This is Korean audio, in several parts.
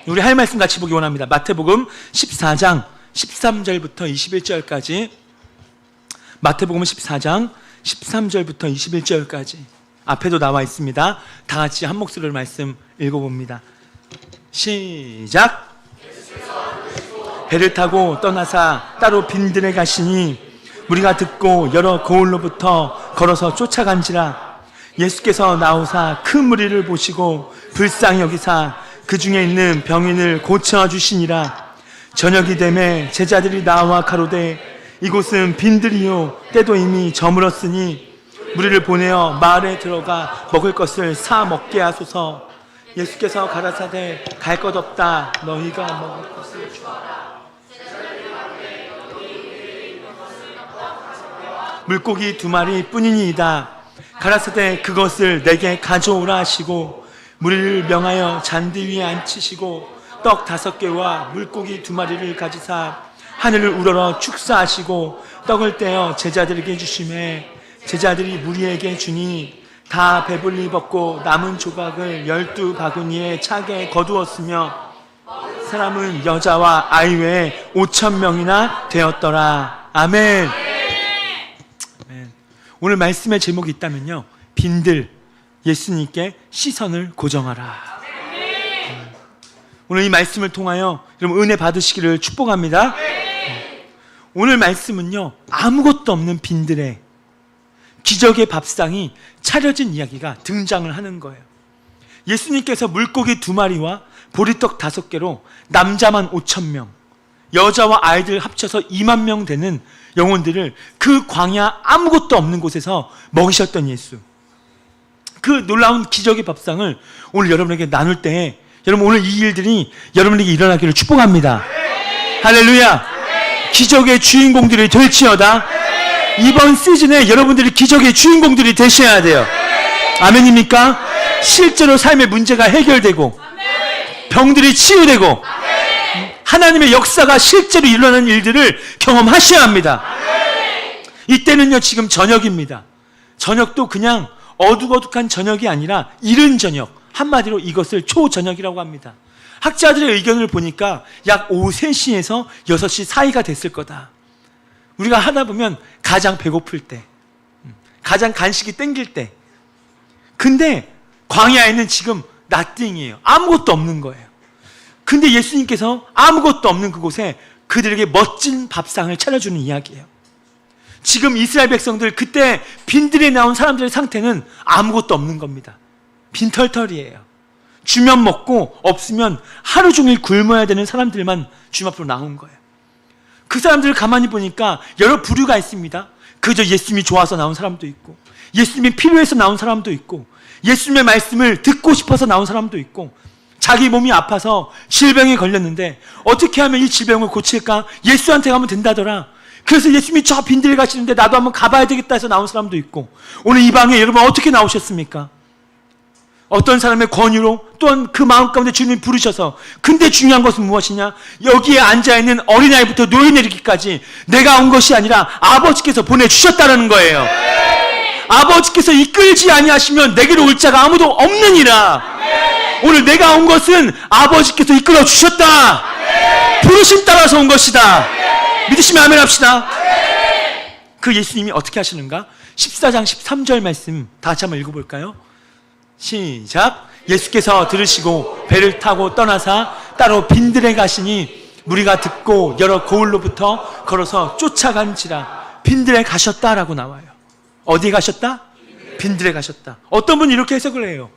우리 할 말씀 같이 보기 원합니다. 마태복음 14장 13절부터 21절까지. 마태복음 14장 13절부터 21절까지. 앞에도 나와 있습니다. 다 같이 한 목소리로 말씀 읽어봅니다. 시작. 배를 타고 떠나사 따로 빈들에 가시니 무리가 듣고 여러 고을로부터 걸어서 쫓아간지라. 예수께서 나오사 큰 무리를 보시고 불쌍히 여기사 그 중에 있는 병인을 고쳐주시니라. 저녁이 되매 제자들이 나와 가로되 이곳은 빈들이요 때도 이미 저물었으니 무리를 보내어 마을에 들어가 먹을 것을 사 먹게 하소서. 예수께서 가라사대 갈 것 없다. 너희가 먹을 것을 주어라. 물고기 2마리 뿐이니이다. 가라사대 그것을 내게 가져오라 하시고 무리를 명하여 잔디 위에 앉히시고 떡 5개와 물고기 2마리를 가지사 하늘을 우러러 축사하시고 떡을 떼어 제자들에게 주시매 제자들이 무리에게 주니 다 배불리 먹고 남은 조각을 12바구니에 차게 거두었으며 사람은 여자와 아이 외에 5,000명이나 되었더라. 아멘. 오늘 말씀의 제목이 있다면요, 빈들, 예수님께 시선을 고정하라. 오늘 이 말씀을 통하여 여러분 은혜 받으시기를 축복합니다. 오늘 말씀은요, 아무것도 없는 빈들에 기적의 밥상이 차려진 이야기가 등장을 하는 거예요. 예수님께서 물고기 2마리와 보리떡 5개로 남자만 5,000명, 여자와 아이들 합쳐서 2만 명 되는 영혼들을 그 광야 아무것도 없는 곳에서 먹이셨던 예수. 그 놀라운 기적의 밥상을 오늘 여러분에게 나눌 때 여러분 오늘 이 일들이 여러분에게 일어나기를 축복합니다. 할렐루야. 기적의 주인공들이 될지어다. 이번 시즌에 여러분들이 기적의 주인공들이 되셔야 돼요. 아멘입니까? 실제로 삶의 문제가 해결되고 병들이 치유되고 하나님의 역사가 실제로 일어나는 일들을 경험하셔야 합니다. 이때는요, 지금 저녁입니다. 저녁도 그냥 어둑어둑한 저녁이 아니라 이른 저녁, 한마디로 이것을 초저녁이라고 합니다. 학자들의 의견을 보니까 약 오후 3시에서 6시 사이가 됐을 거다. 우리가 하다 보면 가장 배고플 때, 가장 간식이 땡길 때. 근데 광야에는 지금 nothing이에요. 아무것도 없는 거예요. 근데 예수님께서 아무것도 없는 그곳에 그들에게 멋진 밥상을 차려주는 이야기예요. 지금 이스라엘 백성들, 그때 빈들에 나온 사람들의 상태는 아무것도 없는 겁니다. 빈털털이에요. 주면 먹고 없으면 하루 종일 굶어야 되는 사람들만 주님 앞으로 나온 거예요. 그 사람들을 가만히 보니까 여러 부류가 있습니다. 그저 예수님이 좋아서 나온 사람도 있고, 예수님이 필요해서 나온 사람도 있고, 예수님의 말씀을 듣고 싶어서 나온 사람도 있고, 자기 몸이 아파서 질병에 걸렸는데 어떻게 하면 이 질병을 고칠까? 예수한테 가면 된다더라. 그래서 예수님이 저 빈들에 가시는데 나도 한번 가봐야 되겠다 해서 나온 사람도 있고, 오늘 이 방에 여러분 어떻게 나오셨습니까? 어떤 사람의 권유로, 또한 그 마음 가운데 주님이 부르셔서. 근데 중요한 것은 무엇이냐? 여기에 앉아있는 어린아이부터 노인에 이르기까지 내가 온 것이 아니라 아버지께서 보내주셨다는 거예요. 아버지께서 이끌지 아니하시면 내게로 올 자가 아무도 없느니라. 오늘 내가 온 것은 아버지께서 이끌어 주셨다. 부르심 따라서 온 것이다. 믿으시면 아멘 합시다. 그 예수님이 어떻게 하시는가? 14장 13절 말씀 다 같이 한번 읽어볼까요? 시작. 예수께서 들으시고 배를 타고 떠나사 따로 빈들에 가시니 무리가 듣고 여러 고을로부터 걸어서 쫓아간지라. 빈들에 가셨다라고 나와요. 어디에 가셨다? 빈들에 가셨다. 어떤 분이 이렇게 해석을 해요.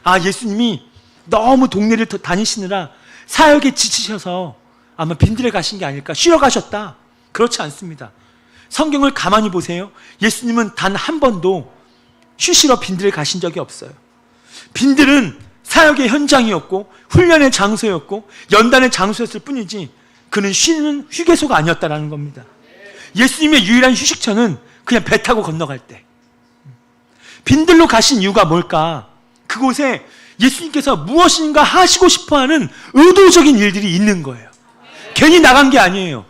아, 예수님이 너무 동네를 다니시느라 사역에 지치셔서 아마 빈들에 가신 게 아닐까, 쉬러 가셨다. 그렇지 않습니다. 성경을 가만히 보세요. 예수님은 단 한 번도 쉬시러 빈들에 가신 적이 없어요. 빈들은 사역의 현장이었고 훈련의 장소였고 연단의 장소였을 뿐이지 그는 쉬는 휴게소가 아니었다라는 겁니다. 예수님의 유일한 휴식처는 그냥 배 타고 건너갈 때. 빈들로 가신 이유가 뭘까? 그곳에 예수님께서 무엇인가 하시고 싶어하는 의도적인 일들이 있는 거예요. 괜히 나간 게 아니에요.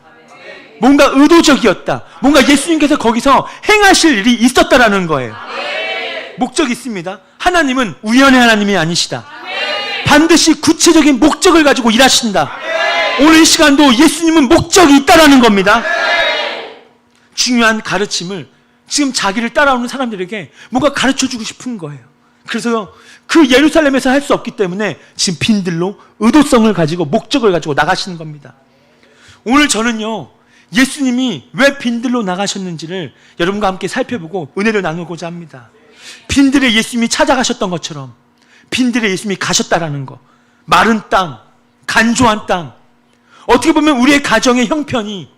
뭔가 의도적이었다. 뭔가 예수님께서 거기서 행하실 일이 있었다라는 거예요. 목적이 있습니다. 하나님은 우연의 하나님이 아니시다. 반드시 구체적인 목적을 가지고 일하신다. 오늘 이 시간도 예수님은 목적이 있다라는 겁니다. 중요한 가르침을 지금 자기를 따라오는 사람들에게 뭔가 가르쳐주고 싶은 거예요. 그래서 그 예루살렘에서 할 수 없기 때문에 지금 빈들로 의도성을 가지고 목적을 가지고 나가시는 겁니다. 오늘 저는요, 예수님이 왜 빈들로 나가셨는지를 여러분과 함께 살펴보고 은혜를 나누고자 합니다. 빈들에 예수님이 찾아가셨던 것처럼 빈들에 예수님이 가셨다라는 거, 마른 땅, 간조한 땅, 어떻게 보면 우리의 가정의 형편이,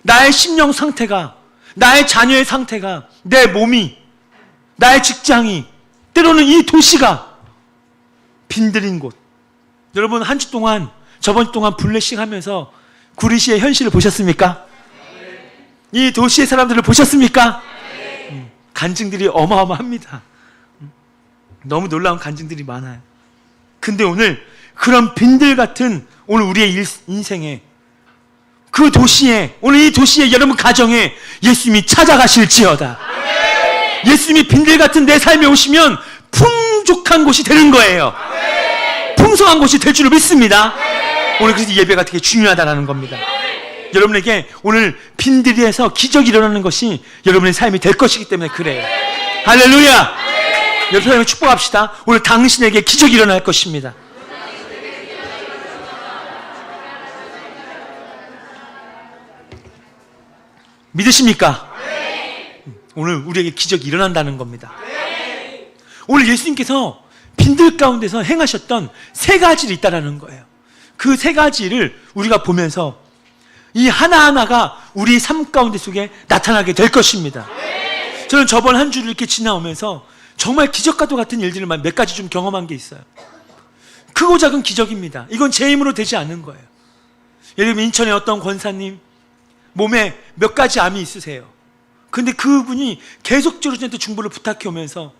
나의 심령 상태가, 나의 자녀의 상태가, 내 몸이, 나의 직장이, 때로는 이 도시가 빈들인 곳. 여러분 한 주 동안, 저번 주 동안 블레싱 하면서 구리시의 현실을 보셨습니까? 이 도시의 사람들을 보셨습니까? 간증들이 어마어마합니다. 너무 놀라운 간증들이 많아요. 근데 오늘 그런 빈들 같은 오늘 우리의 인생에, 그 도시에, 오늘 이 도시에, 여러분 가정에 예수님이 찾아가실지어다. 예수님이 빈들 같은 내 삶에 오시면 풍족한 곳이 되는 거예요. 풍성한 곳이 될 줄을 믿습니다. 오늘 그래서 예배가 되게 중요하다는 겁니다. 여러분에게 오늘 빈들에서 기적이 일어나는 것이 여러분의 삶이 될 것이기 때문에 그래요. 할렐루야. 여러분 사람을 축복합시다. 오늘 당신에게 기적이 일어날 것입니다. 믿으십니까? 오늘 우리에게 기적이 일어난다는 겁니다. 오늘 예수님께서 빈들 가운데서 행하셨던 세 가지를 있다는 거예요. 그 세 가지를 우리가 보면서 이 하나하나가 우리 삶 가운데 속에 나타나게 될 것입니다. 저는 저번 한 주를 이렇게 지나오면서 정말 기적과도 같은 일들을 몇 가지 좀 경험한 게 있어요. 크고 작은 기적입니다. 이건 제 힘으로 되지 않는 거예요. 예를 들면 인천의 어떤 권사님, 몸에 몇 가지 암이 있으세요. 근데 그분이 계속적으로 저한테 중보를 부탁해 오면서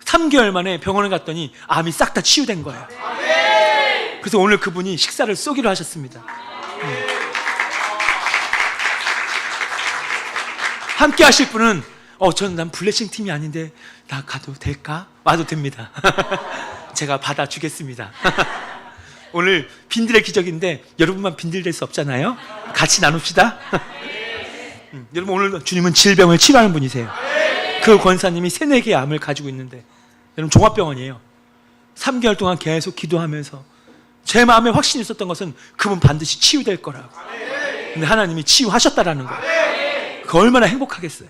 3개월 만에 병원에 갔더니 암이 싹 다 치유된 거예요. 그래서 오늘 그분이 식사를 쏘기로 하셨습니다. 함께 하실 분은 저는 난 블레싱 팀이 아닌데 나 가도 될까? 와도 됩니다. 제가 받아주겠습니다. 오늘 빈들의 기적인데 여러분만 빈들 될 수 없잖아요. 같이 나눕시다. 여러분 오늘 주님은 질병을 치료하는 분이세요. 그 권사님이 3-4개의 암을 가지고 있는데 여러분 종합병원이에요. 3개월 동안 계속 기도하면서 제 마음에 확신이 있었던 것은 그분 반드시 치유될 거라고. 근데 하나님이 치유하셨다라는 거예요. 그 얼마나 행복하겠어요.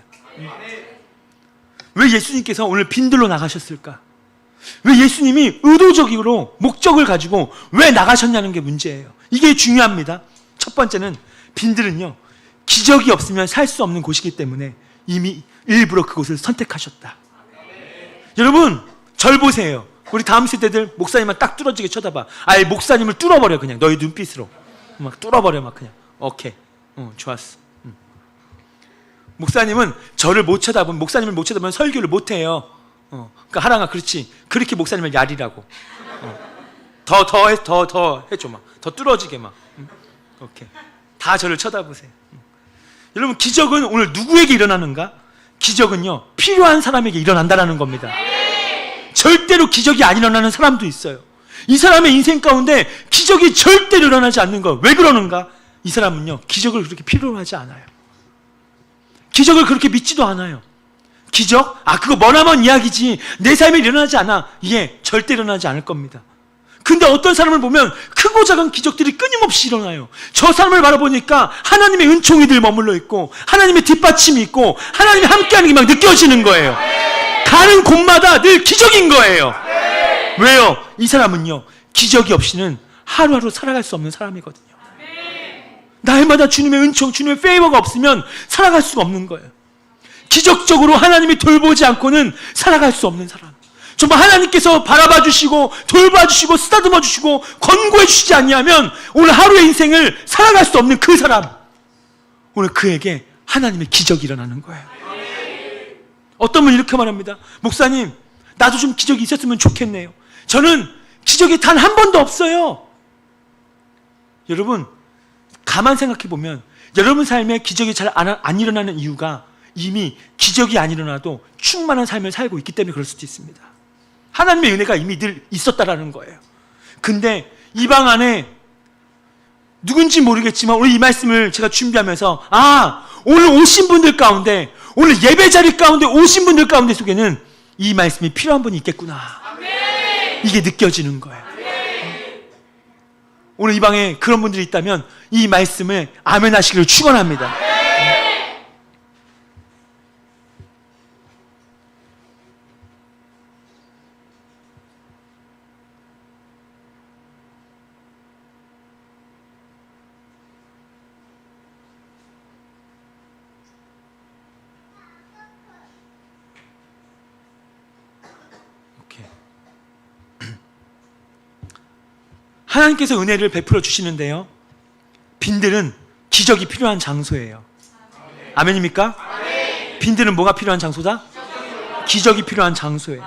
왜 예수님께서 오늘 빈들로 나가셨을까? 왜 예수님이 의도적으로 목적을 가지고 왜 나가셨냐는 게 문제예요. 이게 중요합니다. 첫 번째는 빈들은요, 기적이 없으면 살 수 없는 곳이기 때문에 이미 일부러 그곳을 선택하셨다. 여러분 절 보세요. 우리 다음 세대들 목사님만 딱 뚫어지게 쳐다봐. 아예 목사님을 뚫어버려. 그냥 너희 눈빛으로 막 뚫어버려. 막 그냥 오케이, 좋았어. 목사님은 저를 못 쳐다보면, 목사님을 못 쳐다보면 설교를 못 해요. 그러니까 하랑아, 그렇지, 그렇게 목사님을 야리라고. 더 해줘. 막 더 뚫어지게 막. 오케이. 다 저를 쳐다보세요. 여러분 기적은 오늘 누구에게 일어나는가? 기적은요, 필요한 사람에게 일어난다는 겁니다. 절대로 기적이 안 일어나는 사람도 있어요. 이 사람의 인생 가운데 기적이 절대로 일어나지 않는 거. 왜 그러는가? 이 사람은요, 기적을 그렇게 필요로 하지 않아요. 기적을 그렇게 믿지도 않아요. 기적? 그거 머나먼 이야기지. 내 삶에 일어나지 않아. 이게 절대 일어나지 않을 겁니다. 근데 어떤 사람을 보면 크고 작은 기적들이 끊임없이 일어나요. 저 사람을 바라보니까 하나님의 은총이 늘 머물러 있고 하나님의 뒷받침이 있고 하나님이 함께하는 게 막 느껴지는 거예요. 가는 곳마다 늘 기적인 거예요. 왜요? 이 사람은요, 기적이 없이는 하루하루 살아갈 수 없는 사람이거든요. 날마다 주님의 은총, 주님의 페이버가 없으면 살아갈 수가 없는 거예요. 기적적으로 하나님이 돌보지 않고는 살아갈 수 없는 사람. 정말 하나님께서 바라봐 주시고 돌봐 주시고 쓰다듬어 주시고 권고해 주시지 않냐면 오늘 하루의 인생을 살아갈 수 없는 그 사람, 오늘 그에게 하나님의 기적이 일어나는 거예요. 어떤 분이 이렇게 말합니다. 목사님, 나도 좀 기적이 있었으면 좋겠네요. 저는 기적이 단 한 번도 없어요. 여러분 가만 생각해 보면 여러분 삶에 기적이 잘 안 일어나는 이유가 이미 기적이 안 일어나도 충만한 삶을 살고 있기 때문에 그럴 수도 있습니다. 하나님의 은혜가 이미 늘 있었다라는 거예요. 근데 이 방 안에 누군지 모르겠지만 오늘 이 말씀을 제가 준비하면서 오늘 오신 분들 가운데, 오늘 예배 자리 가운데 오신 분들 가운데 속에는 이 말씀이 필요한 분이 있겠구나. 이게 느껴지는 거예요. 오늘 이 방에 그런 분들이 있다면 이 말씀에 아멘 하시기를 축원합니다. 하나님께서 은혜를 베풀어 주시는데요, 빈들은 기적이 필요한 장소예요. 아멘입니까? 빈들은 뭐가 필요한 장소다? 기적이 필요한 장소예요.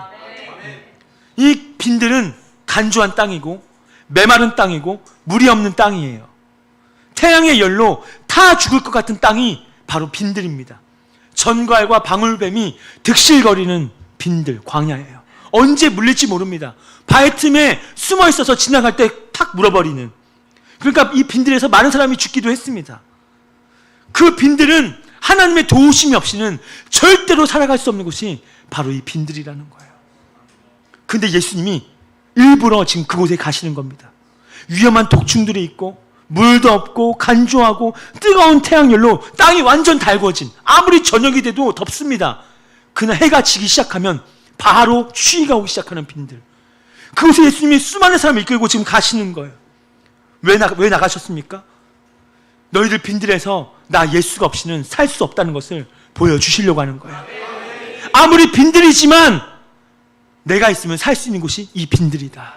이 빈들은 간주한 땅이고 메마른 땅이고 물이 없는 땅이에요. 태양의 열로 타 죽을 것 같은 땅이 바로 빈들입니다. 전갈과 방울뱀이 득실거리는 빈들, 광야예요. 언제 물릴지 모릅니다. 바위 틈에 숨어 있어서 지나갈 때 탁 물어버리는. 그러니까 이 빈들에서 많은 사람이 죽기도 했습니다. 그 빈들은 하나님의 도우심이 없이는 절대로 살아갈 수 없는 곳이 바로 이 빈들이라는 거예요. 근데 예수님이 일부러 지금 그곳에 가시는 겁니다. 위험한 독충들이 있고 물도 없고 간조하고 뜨거운 태양열로 땅이 완전 달궈진, 아무리 저녁이 돼도 덥습니다. 그날 해가 지기 시작하면 바로 추위가 오기 시작하는 빈들, 그곳에 예수님이 수많은 사람을 이끌고 지금 가시는 거예요. 왜 나가셨습니까? 너희들 빈들에서 나 예수가 없이는 살 수 없다는 것을 보여주시려고 하는 거예요. 아무리 빈들이지만 내가 있으면 살 수 있는 곳이 이 빈들이다.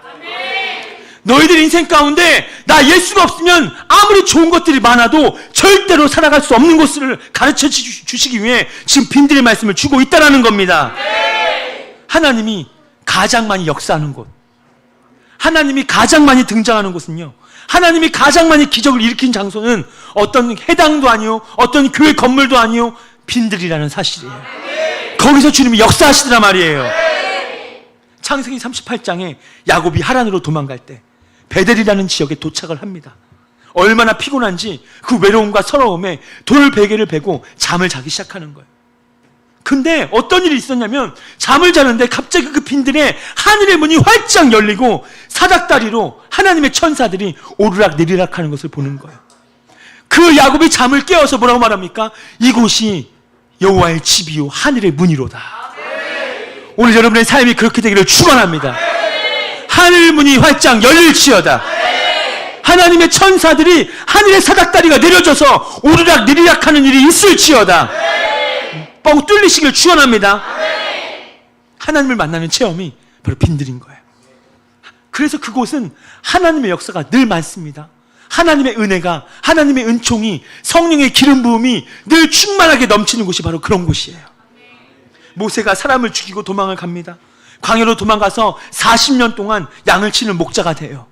너희들 인생 가운데 나 예수가 없으면 아무리 좋은 것들이 많아도 절대로 살아갈 수 없는 곳을 가르쳐 주시기 위해 지금 빈들의 말씀을 주고 있다는 겁니다. 하나님이 가장 많이 역사하는 곳, 하나님이 가장 많이 등장하는 곳은요, 하나님이 가장 많이 기적을 일으킨 장소는 어떤 해당도 아니요, 어떤 교회 건물도 아니요, 빈들이라는 사실이에요. 거기서 주님이 역사하시더란 말이에요. 창세기 38장에 야곱이 하란으로 도망갈 때 베델이라는 지역에 도착을 합니다. 얼마나 피곤한지 그 외로움과 서러움에 돌 베개를 베고 잠을 자기 시작하는 거예요. 근데 어떤 일이 있었냐면, 잠을 자는데 갑자기 그 빈들에 하늘의 문이 활짝 열리고 사닥다리로 하나님의 천사들이 오르락 내리락 하는 것을 보는 거예요. 그 야곱이 잠을 깨워서 뭐라고 말합니까? 이곳이 여호와의 집이요 하늘의 문이로다. 오늘 여러분의 삶이 그렇게 되기를 축원합니다. 하늘 문이 활짝 열릴지어다. 하나님의 천사들이 하늘의 사닥다리가 내려져서 오르락 내리락 하는 일이 있을지어다. 뻥 뚫리시길 축원합니다. 하나님을 만나는 체험이 바로 빈들인 거예요. 그래서 그곳은 하나님의 역사가 늘 많습니다. 하나님의 은혜가, 하나님의 은총이, 성령의 기름 부음이 늘 충만하게 넘치는 곳이 바로 그런 곳이에요. 모세가 사람을 죽이고 도망을 갑니다. 광야로 도망가서 40년 동안 양을 치는 목자가 돼요.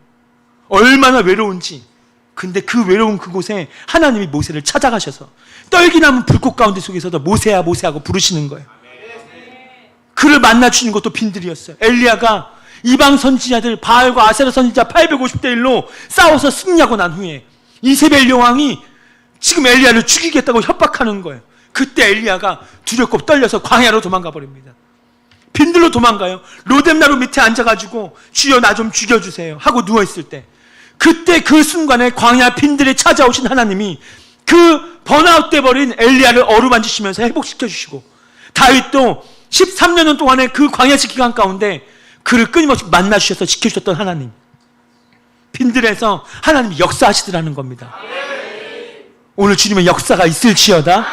얼마나 외로운지. 근데 그 외로운 그곳에 하나님이 모세를 찾아가셔서 떨기나무 불꽃 가운데 속에서도 모세야 모세하고 부르시는 거예요. 그를 만나주는 것도 빈들이었어요. 엘리야가 이방 선지자들 바알과 아세라 선지자 850대 1로 싸워서 승리하고 난 후에 이세벨 여왕이 지금 엘리야를 죽이겠다고 협박하는 거예요. 그때 엘리야가 두렵고 떨려서 광야로 도망가 버립니다. 빈들로 도망가요. 로뎀나루 밑에 앉아가지고 주여 나 좀 죽여주세요 하고 누워있을 때, 그때 그 순간에 광야 빈들에 찾아오신 하나님이 그 번아웃 돼버린 엘리야를 어루만지시면서 회복시켜주시고, 다윗도 13년 동안의 그 광야식 기간 가운데 그를 끊임없이 만나주셔서 지켜주셨던 하나님, 빈들에서 하나님이 역사하시더라는 겁니다. 오늘 주님의 역사가 있을지어다.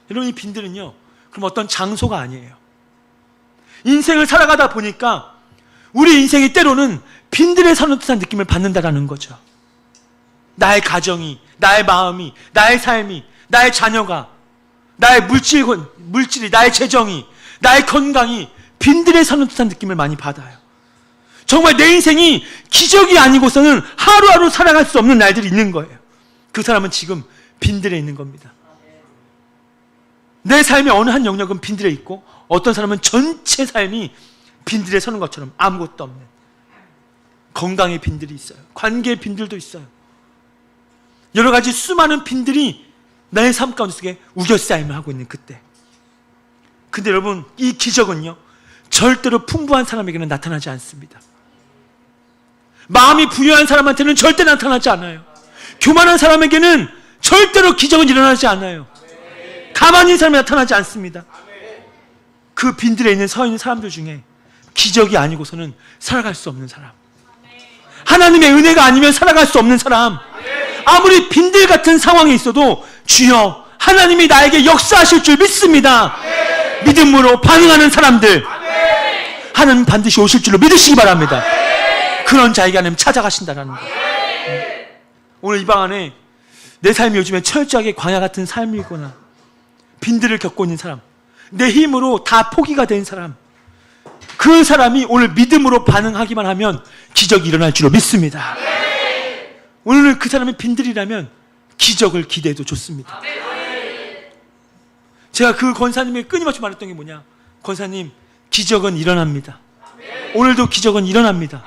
여러분, 이 빈들은요, 그럼 어떤 장소가 아니에요. 인생을 살아가다 보니까 우리 인생이 때로는 빈들에 사는 듯한 느낌을 받는다라는 거죠. 나의 가정이, 나의 마음이, 나의 삶이, 나의 자녀가, 나의 물질이, 나의 재정이, 나의 건강이 빈들에 사는 듯한 느낌을 많이 받아요. 정말 내 인생이 기적이 아니고서는 하루하루 살아갈 수 없는 날들이 있는 거예요. 그 사람은 지금 빈들에 있는 겁니다. 내 삶의 어느 한 영역은 빈들에 있고, 어떤 사람은 전체 삶이 빈들에 서는 것처럼 아무것도 없는. 건강의 빈들이 있어요. 관계의 빈들도 있어요. 여러 가지 수많은 빈들이 나의 삶 가운데 속에 우겨싸임을 하고 있는 그때. 근데 여러분, 이 기적은요, 절대로 풍부한 사람에게는 나타나지 않습니다. 마음이 부유한 사람한테는 절대 나타나지 않아요. 교만한 사람에게는 절대로 기적은 일어나지 않아요. 가만히 있는 사람이 나타나지 않습니다. 그 빈들에 서 있는 사람들 중에 기적이 아니고서는 살아갈 수 없는 사람, 하나님의 은혜가 아니면 살아갈 수 없는 사람, 아무리 빈들 같은 상황에 있어도 주여 하나님이 나에게 역사하실 줄 믿습니다, 믿음으로 반응하는 사람들, 하나님 반드시 오실 줄로 믿으시기 바랍니다. 그런 자에게 하나님 찾아가신다라는 거예요. 오늘 이 방 안에 내 삶이 요즘에 철저하게 광야 같은 삶이거나 빈들을 겪고 있는 사람, 내 힘으로 다 포기가 된 사람, 그 사람이 오늘 믿음으로 반응하기만 하면 기적이 일어날 줄로 믿습니다. 오늘 그 사람이 빈들이라면 기적을 기대해도 좋습니다. 제가 그 권사님에게 끊임없이 말했던 게 뭐냐, 권사님, 기적은 일어납니다. 오늘도 기적은 일어납니다.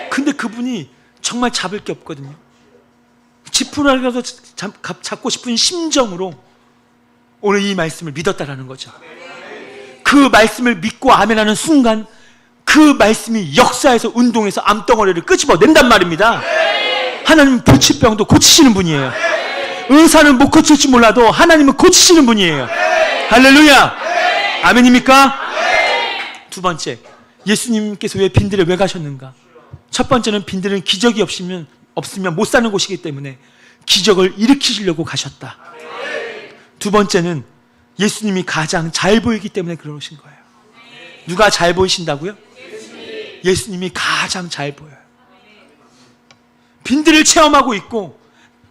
근데 그분이 정말 잡을 게 없거든요. 지푸라기라도 잡고 싶은 심정으로 오늘 이 말씀을 믿었다라는 거죠. 그 말씀을 믿고 아멘하는 순간 그 말씀이 역사에서 운동해서 암덩어리를 끄집어낸단 말입니다. 하나님은 불치병도 고치시는 분이에요. 의사는 못 고칠지 몰라도 하나님은 고치시는 분이에요. 할렐루야. 아멘입니까? 두 번째, 예수님께서 왜 빈들에 왜 가셨는가? 첫 번째는 빈들은 기적이 없으면 못 사는 곳이기 때문에 기적을 일으키시려고 가셨다. 두 번째는 예수님이 가장 잘 보이기 때문에 그러신 거예요. 누가 잘 보이신다고요? 예수님이 가장 잘 보여요. 빈들을 체험하고 있고,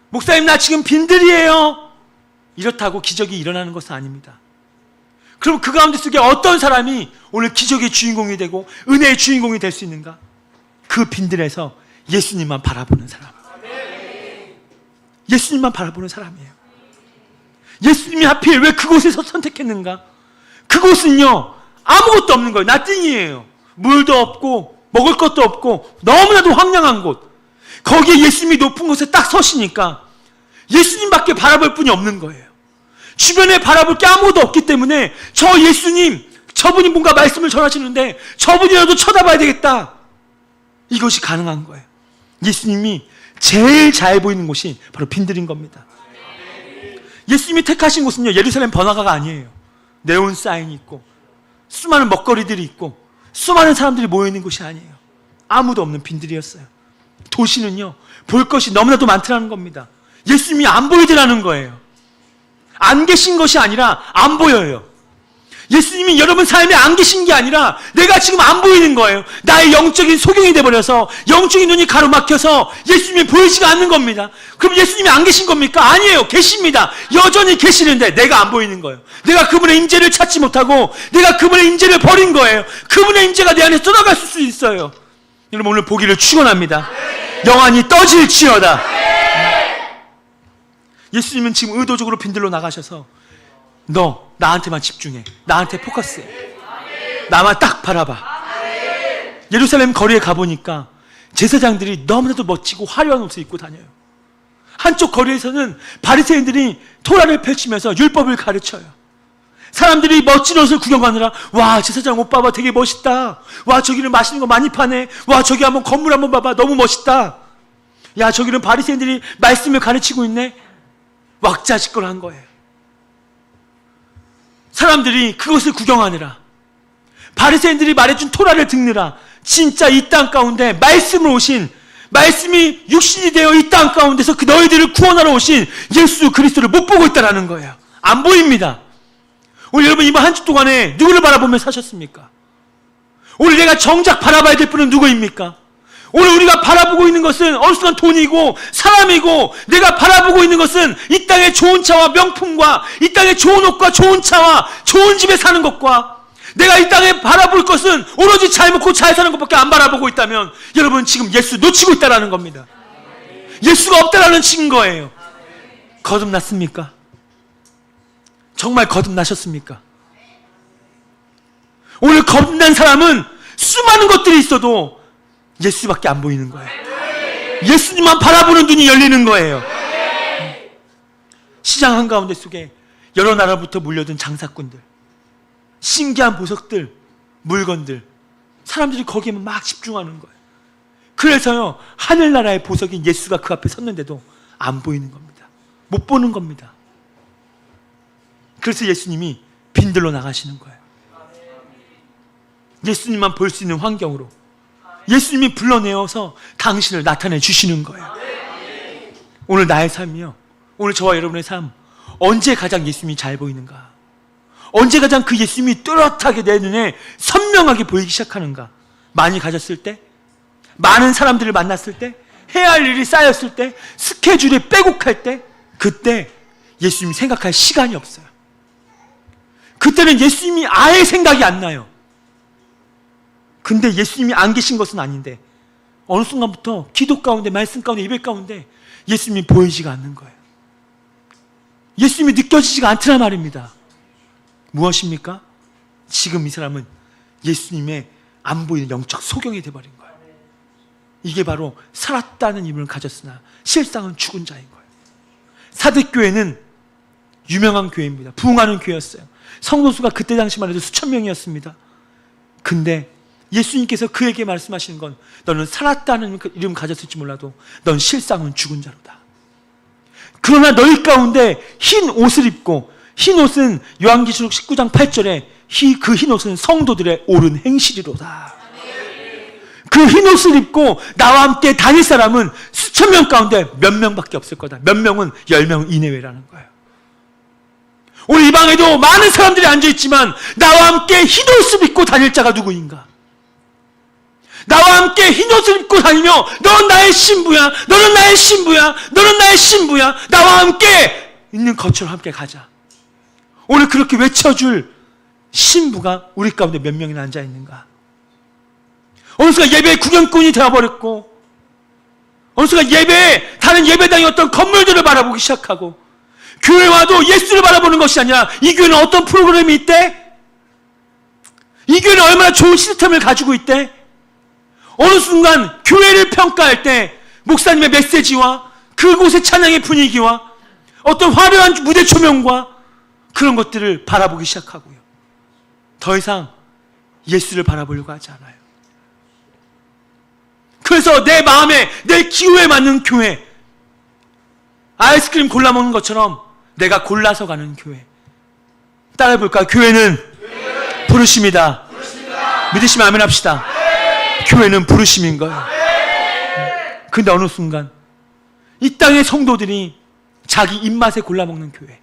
목사님 나 지금 빈들이에요, 이렇다고 기적이 일어나는 것은 아닙니다. 그럼 그 가운데 속에 어떤 사람이 오늘 기적의 주인공이 되고 은혜의 주인공이 될 수 있는가? 그 빈들에서 예수님만 바라보는 사람, 예수님만 바라보는 사람이에요. 예수님이 하필 왜 그곳에서 선택했는가? 그곳은요, 아무것도 없는 거예요. 나띵이에요. 물도 없고 먹을 것도 없고 너무나도 황량한 곳. 거기에 예수님이 높은 곳에 딱 서시니까 예수님밖에 바라볼 분이 없는 거예요. 주변에 바라볼 게 아무것도 없기 때문에 저 예수님, 저분이 뭔가 말씀을 전하시는데 저분이라도 쳐다봐야 되겠다, 이것이 가능한 거예요. 예수님이 제일 잘 보이는 곳이 바로 빈들인 겁니다. 예수님이 택하신 곳은요, 예루살렘 번화가가 아니에요. 네온 사인이 있고 수많은 먹거리들이 있고 수많은 사람들이 모여있는 곳이 아니에요. 아무도 없는 빈들이었어요. 도시는요, 볼 것이 너무나도 많더라는 겁니다. 예수님이 안 보이더라는 거예요. 안 계신 것이 아니라 안 보여요. 예수님이 여러분 삶에 안 계신 게 아니라 내가 지금 안 보이는 거예요. 나의 영적인 소경이 돼버려서 영적인 눈이 가로막혀서 예수님이 보이지가 않는 겁니다. 그럼 예수님이 안 계신 겁니까? 아니에요. 계십니다. 여전히 계시는데 내가 안 보이는 거예요. 내가 그분의 임재를 찾지 못하고 내가 그분의 임재를 버린 거예요. 그분의 임재가 내 안에 쏟아갈 수 있어요. 여러분, 오늘 보기를 축원합니다. 영안이 떠질지어다. 예수님은 지금 의도적으로 빈들로 나가셔서 너 나한테만 집중해, 나한테 포커스해, 나만 딱 바라봐. 예루살렘 거리에 가보니까 제사장들이 너무나도 멋지고 화려한 옷을 입고 다녀요. 한쪽 거리에서는 바리새인들이 토라를 펼치면서 율법을 가르쳐요. 사람들이 멋진 옷을 구경하느라, 와, 제사장 옷 봐봐, 되게 멋있다. 와, 저기는 맛있는 거 많이 파네. 와, 저기 한번 건물 한번 봐봐, 너무 멋있다. 야, 저기는 바리새인들이 말씀을 가르치고 있네. 왁자지껄한 거예요. 사람들이 그것을 구경하느라, 바리새인들이 말해준 토라를 듣느라 진짜 이 땅 가운데 말씀을 오신, 말씀이 육신이 되어 이 땅 가운데서 그 너희들을 구원하러 오신 예수 그리스도를 못 보고 있다는 거예요. 안 보입니다. 오늘 여러분, 이번 한 주 동안에 누구를 바라보며 사셨습니까? 오늘 내가 정작 바라봐야 될 분은 누구입니까? 오늘 우리가 바라보고 있는 것은 어느 순간 돈이고 사람이고, 내가 바라보고 있는 것은 이 땅의 좋은 차와 명품과 이 땅의 좋은 옷과 좋은 차와 좋은 집에 사는 것과, 내가 이 땅에 바라볼 것은 오로지 잘 먹고 잘 사는 것밖에 안 바라보고 있다면 여러분, 지금 예수 놓치고 있다는 겁니다. 예수가 없다라는 증거예요. 거듭났습니까? 정말 거듭나셨습니까? 오늘 거듭난 사람은 수많은 것들이 있어도 예수밖에 안 보이는 거예요. 예수님만 바라보는 눈이 열리는 거예요. 시장 한가운데 속에 여러 나라부터 몰려든 장사꾼들, 신기한 보석들, 물건들, 사람들이 거기에만 막 집중하는 거예요. 그래서요, 하늘나라의 보석인 예수가 그 앞에 섰는데도 안 보이는 겁니다. 못 보는 겁니다. 그래서 예수님이 빈들로 나가시는 거예요. 예수님만 볼 수 있는 환경으로 예수님이 불러내어서 당신을 나타내 주시는 거예요. 오늘 나의 삶이요, 오늘 저와 여러분의 삶, 언제 가장 예수님이 잘 보이는가? 언제 가장 그 예수님이 뚜렷하게 내 눈에 선명하게 보이기 시작하는가? 많이 가졌을 때, 많은 사람들을 만났을 때, 해야 할 일이 쌓였을 때, 스케줄이 빼곡할 때, 그때 예수님이 생각할 시간이 없어요. 그때는 예수님이 아예 생각이 안 나요. 근데 예수님이 안 계신 것은 아닌데 어느 순간부터 기도 가운데, 말씀 가운데, 예배 가운데 예수님이 보이지가 않는 거예요. 예수님이 느껴지지가 않더란 말입니다. 무엇입니까? 지금 이 사람은 예수님의 안 보이는 영적 소경이 되어버린 거예요. 이게 바로 살았다는 이름을 가졌으나 실상은 죽은 자인 거예요. 사대교회는 유명한 교회입니다. 부흥하는 교회였어요. 성도수가 그때 당시만 해도 수천 명이었습니다. 근데 예수님께서 그에게 말씀하시는 건, 너는 살았다는 이름 가졌을지 몰라도 넌 실상은 죽은 자로다. 그러나 너희 가운데 흰 옷을 입고, 흰 옷은 요한계시록 19장 8절에 그 흰 옷은 성도들의 옳은 행실이로다. 그 흰 옷을 입고 나와 함께 다닐 사람은 수천 명 가운데 몇 명밖에 없을 거다. 몇 명은 10명 이내외라는 거예요. 오늘 이 방에도 많은 사람들이 앉아있지만 나와 함께 흰 옷을 입고 다닐 자가 누구인가? 나와 함께 흰 옷을 입고 다니며 너는 나의 신부야, 너는 나의 신부야, 너는 나의 신부야, 나와 함께 있는 것처럼 함께 가자. 오늘 그렇게 외쳐줄 신부가 우리 가운데 몇 명이나 앉아있는가? 어느 순간 예배의 구경꾼이 되어버렸고, 어느 순간 다른 예배당의 어떤 건물들을 바라보기 시작하고, 교회 와도 예수를 바라보는 것이 아니라 이 교회는 어떤 프로그램이 있대? 이 교회는 얼마나 좋은 시스템을 가지고 있대? 어느 순간 교회를 평가할 때 목사님의 메시지와 그곳의 찬양의 분위기와 어떤 화려한 무대 조명과 그런 것들을 바라보기 시작하고요, 더 이상 예수를 바라보려고 하지 않아요. 그래서 내 마음에, 내 기호에 맞는 교회, 아이스크림 골라 먹는 것처럼 내가 골라서 가는 교회. 따라해볼까요? 교회는 부르심이다. 믿으시면 아멘 합시다. 교회는 부르심인 거예요. 근데 어느 순간 이 땅의 성도들이 자기 입맛에 골라 먹는 교회,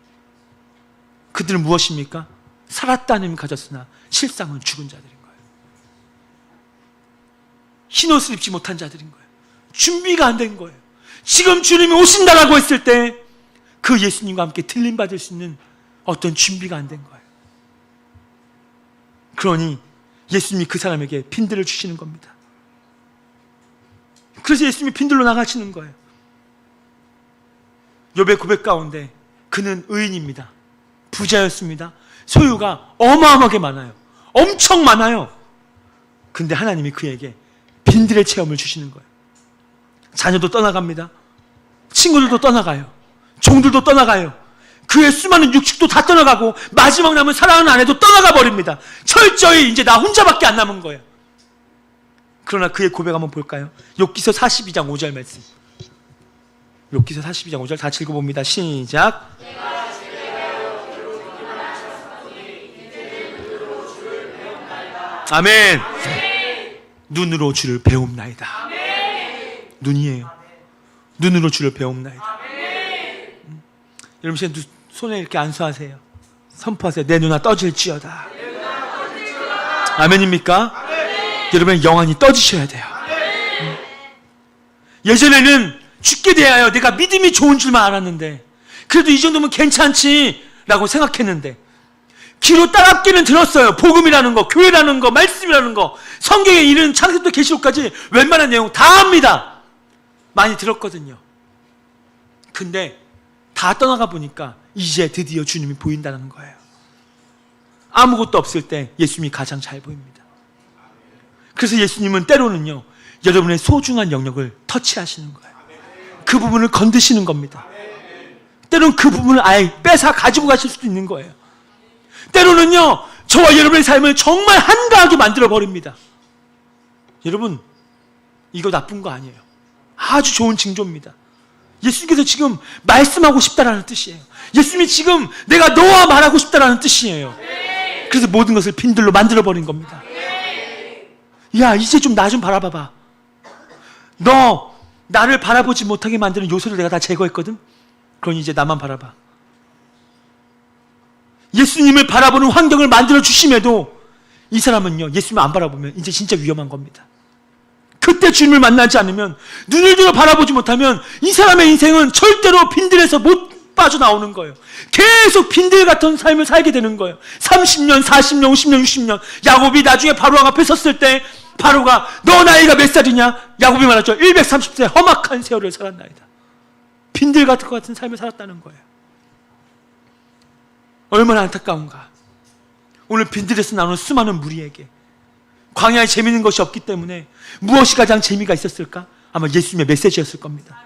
그들은 무엇입니까? 살았다는 힘을 가졌으나 실상은 죽은 자들인 거예요. 흰옷을 입지 못한 자들인 거예요. 준비가 안 된 거예요. 지금 주님이 오신다라고 했을 때 그 예수님과 함께 들림받을 수 있는 어떤 준비가 안 된 거예요. 그러니 예수님이 그 사람에게 빈들을 주시는 겁니다. 그래서 예수님이 빈들로 나가시는 거예요. 욥의 고백 가운데 그는 의인입니다. 부자였습니다. 소유가 어마어마하게 많아요. 엄청 많아요. 근데 하나님이 그에게 빈들의 체험을 주시는 거예요. 자녀도 떠나갑니다. 친구들도 떠나가요. 종들도 떠나가요. 그의 수많은 육축도 다 떠나가고 마지막 남은 사랑하는 아내도 떠나가 버립니다. 철저히 이제 나 혼자밖에 안 남은 거예요. 그러나 그의 고백 한번 볼까요? 욥기서 42장 5절 말씀. 욥기서 42장 5절 다 읽어봅니다. 시작. 아멘. 눈으로 주를 배움나이다. 눈이에요. 눈으로 주를 배움나이다. 여러분 손에 이렇게 안수하세요. 선포하세요. 내 눈아 떠질지어다. 아멘입니까? 여러분의 영안이 떠지셔야 돼요. 예전에는 죽게 대하여 내가 믿음이 좋은 줄만 알았는데, 그래도 이 정도면 괜찮지 라고 생각했는데, 귀로 따갑게는 들었어요. 복음이라는 거, 교회라는 거, 말씀이라는 거, 성경에 이르는 창세부터 계시록까지 웬만한 내용 다 압니다. 많이 들었거든요. 근데 다 떠나가 보니까 이제 드디어 주님이 보인다는 거예요. 아무것도 없을 때 예수님이 가장 잘 보입니다. 그래서 예수님은 때로는요, 여러분의 소중한 영역을 터치하시는 거예요. 그 부분을 건드시는 겁니다. 때로는 그 부분을 아예 뺏어 가지고 가실 수도 있는 거예요. 때로는요, 저와 여러분의 삶을 정말 한가하게 만들어 버립니다. 여러분, 이거 나쁜 거 아니에요. 아주 좋은 징조입니다. 예수님께서 지금 말씀하고 싶다라는 뜻이에요. 예수님이 지금 내가 너와 말하고 싶다라는 뜻이에요. 그래서 모든 것을 빈들로 만들어 버린 겁니다. 야, 이제 좀 나 좀 바라봐봐. 너 나를 바라보지 못하게 만드는 요소를 내가 다 제거했거든. 그러니 이제 나만 바라봐. 예수님을 바라보는 환경을 만들어 주심에도 이 사람은요, 예수님을 안 바라보면 이제 진짜 위험한 겁니다. 그때 주님을 만나지 않으면, 눈을 들어 바라보지 못하면 이 사람의 인생은 절대로 빈들에서 못 빠져나오는 거예요. 계속 빈들 같은 삶을 살게 되는 거예요. 30년, 40년, 50년, 60년. 야곱이 나중에 바로왕 앞에 섰을 때 바로가 너 나이가 몇 살이냐? 야곱이 말했죠. 130세 험악한 세월을 살았나이다. 빈들 같은 삶을 살았다는 거예요. 얼마나 안타까운가. 오늘 빈들에서 나오는 수많은 무리에게 광야에 재미있는 것이 없기 때문에 무엇이 가장 재미가 있었을까? 아마 예수님의 메시지였을 겁니다.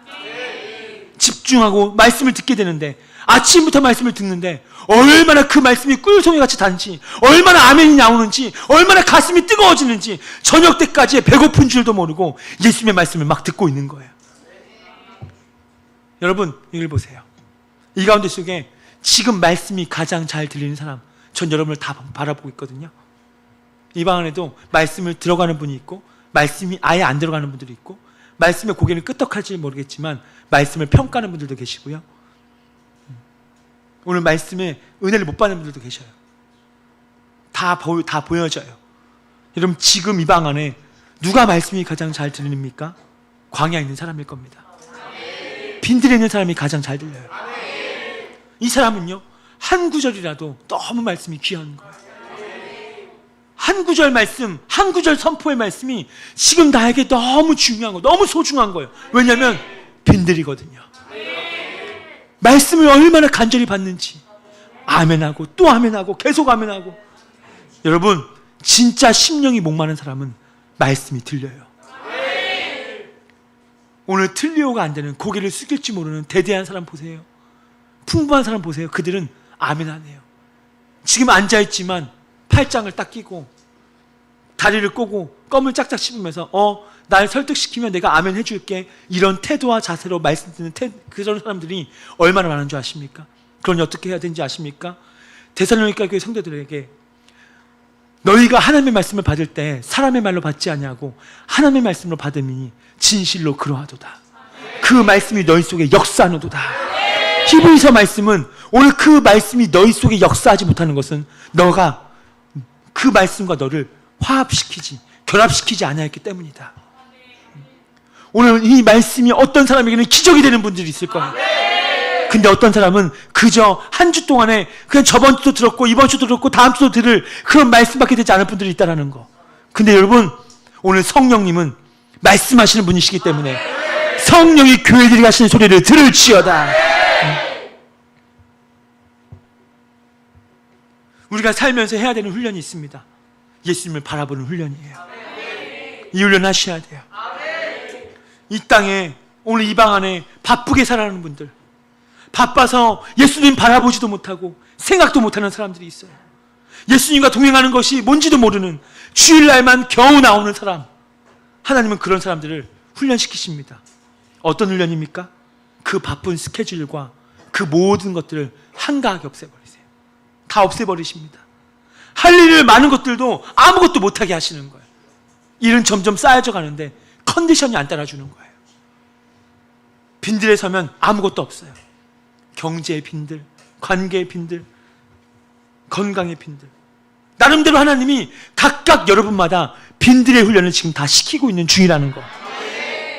집중하고 말씀을 듣게 되는데, 아침부터 말씀을 듣는데 얼마나 그 말씀이 꿀송이같이 단지, 얼마나 아멘이 나오는지, 얼마나 가슴이 뜨거워지는지 저녁 때까지 배고픈 줄도 모르고 예수님의 말씀을 막 듣고 있는 거예요. 여러분, 이걸 보세요. 이 가운데 속에 지금 말씀이 가장 잘 들리는 사람, 전 여러분을 다 바라보고 있거든요. 이 방 안에도 말씀을 들어가는 분이 있고, 말씀이 아예 안 들어가는 분들이 있고, 말씀에 고개를 끄덕할지 모르겠지만 말씀을 평가하는 분들도 계시고요. 오늘 말씀에 은혜를 못 받는 분들도 계셔요. 다 보여져요. 여러분, 지금 이 방 안에 누가 말씀이 가장 잘 들립니까? 광야에 있는 사람일 겁니다. 빈들에 있는 사람이 가장 잘 들려요. 이 사람은요, 한 구절이라도 너무 말씀이 귀한 거예요. 한 구절 말씀, 한 구절 선포의 말씀이 지금 나에게 너무 중요한 거, 너무 소중한 거예요. 왜냐하면 빈들이거든요. 말씀을 얼마나 간절히 받는지 아멘하고 또 아멘하고 계속 아멘하고. 여러분, 진짜 심령이 목마른 사람은 말씀이 들려요. 오늘 틀리오가 안 되는, 고개를 숙일지 모르는 대대한 사람 보세요. 풍부한 사람 보세요. 그들은 아멘하네요. 지금 앉아있지만 팔짱을 딱 끼고 다리를 꼬고 껌을 짝짝 씹으면서 날 설득시키면 내가 아멘 해줄게, 이런 태도와 자세로 말씀 듣는 그런 사람들이 얼마나 많은 줄 아십니까? 그러니 어떻게 해야 되는지 아십니까? 데살로니가 교회 성도들에게 너희가 하나님의 말씀을 받을 때 사람의 말로 받지 아니하고 하나님의 말씀으로 받음이니 진실로 그러하도다. 그 말씀이 너희 속에 역사하노도다. 히브리서 말씀은 오늘 그 말씀이 너희 속에 역사하지 못하는 것은 너가 그 말씀과 너를 화합시키지, 결합시키지 않았기 때문이다. 오늘 이 말씀이 어떤 사람에게는 기적이 되는 분들이 있을 거예요. 근데 어떤 사람은 그저 한 주 동안에 그냥 저번 주도 들었고 이번 주도 들었고 다음 주도 들을 그런 말씀밖에 되지 않을 분들이 있다는 거. 근데 여러분, 오늘 성령님은 말씀하시는 분이시기 때문에 성령이 교회들이 하시는 소리를 들을지어다. 우리가 살면서 해야 되는 훈련이 있습니다. 예수님을 바라보는 훈련이에요. 이 훈련 하셔야 돼요. 이 땅에 오늘 이 방 안에 바쁘게 살아가는 분들, 바빠서 예수님 바라보지도 못하고 생각도 못하는 사람들이 있어요. 예수님과 동행하는 것이 뭔지도 모르는, 주일날만 겨우 나오는 사람, 하나님은 그런 사람들을 훈련시키십니다. 어떤 훈련입니까? 그 바쁜 스케줄과 그 모든 것들을 한가하게 없애버리세요. 다 없애버리십니다. 할 일을 많은 것들도 아무것도 못하게 하시는 거예요. 일은 점점 쌓여져 가는데 컨디션이 안 따라주는 거예요. 빈들에 서면 아무것도 없어요. 경제의 빈들, 관계의 빈들, 건강의 빈들. 나름대로 하나님이 각각 여러분마다 빈들의 훈련을 지금 다 시키고 있는 중이라는 거.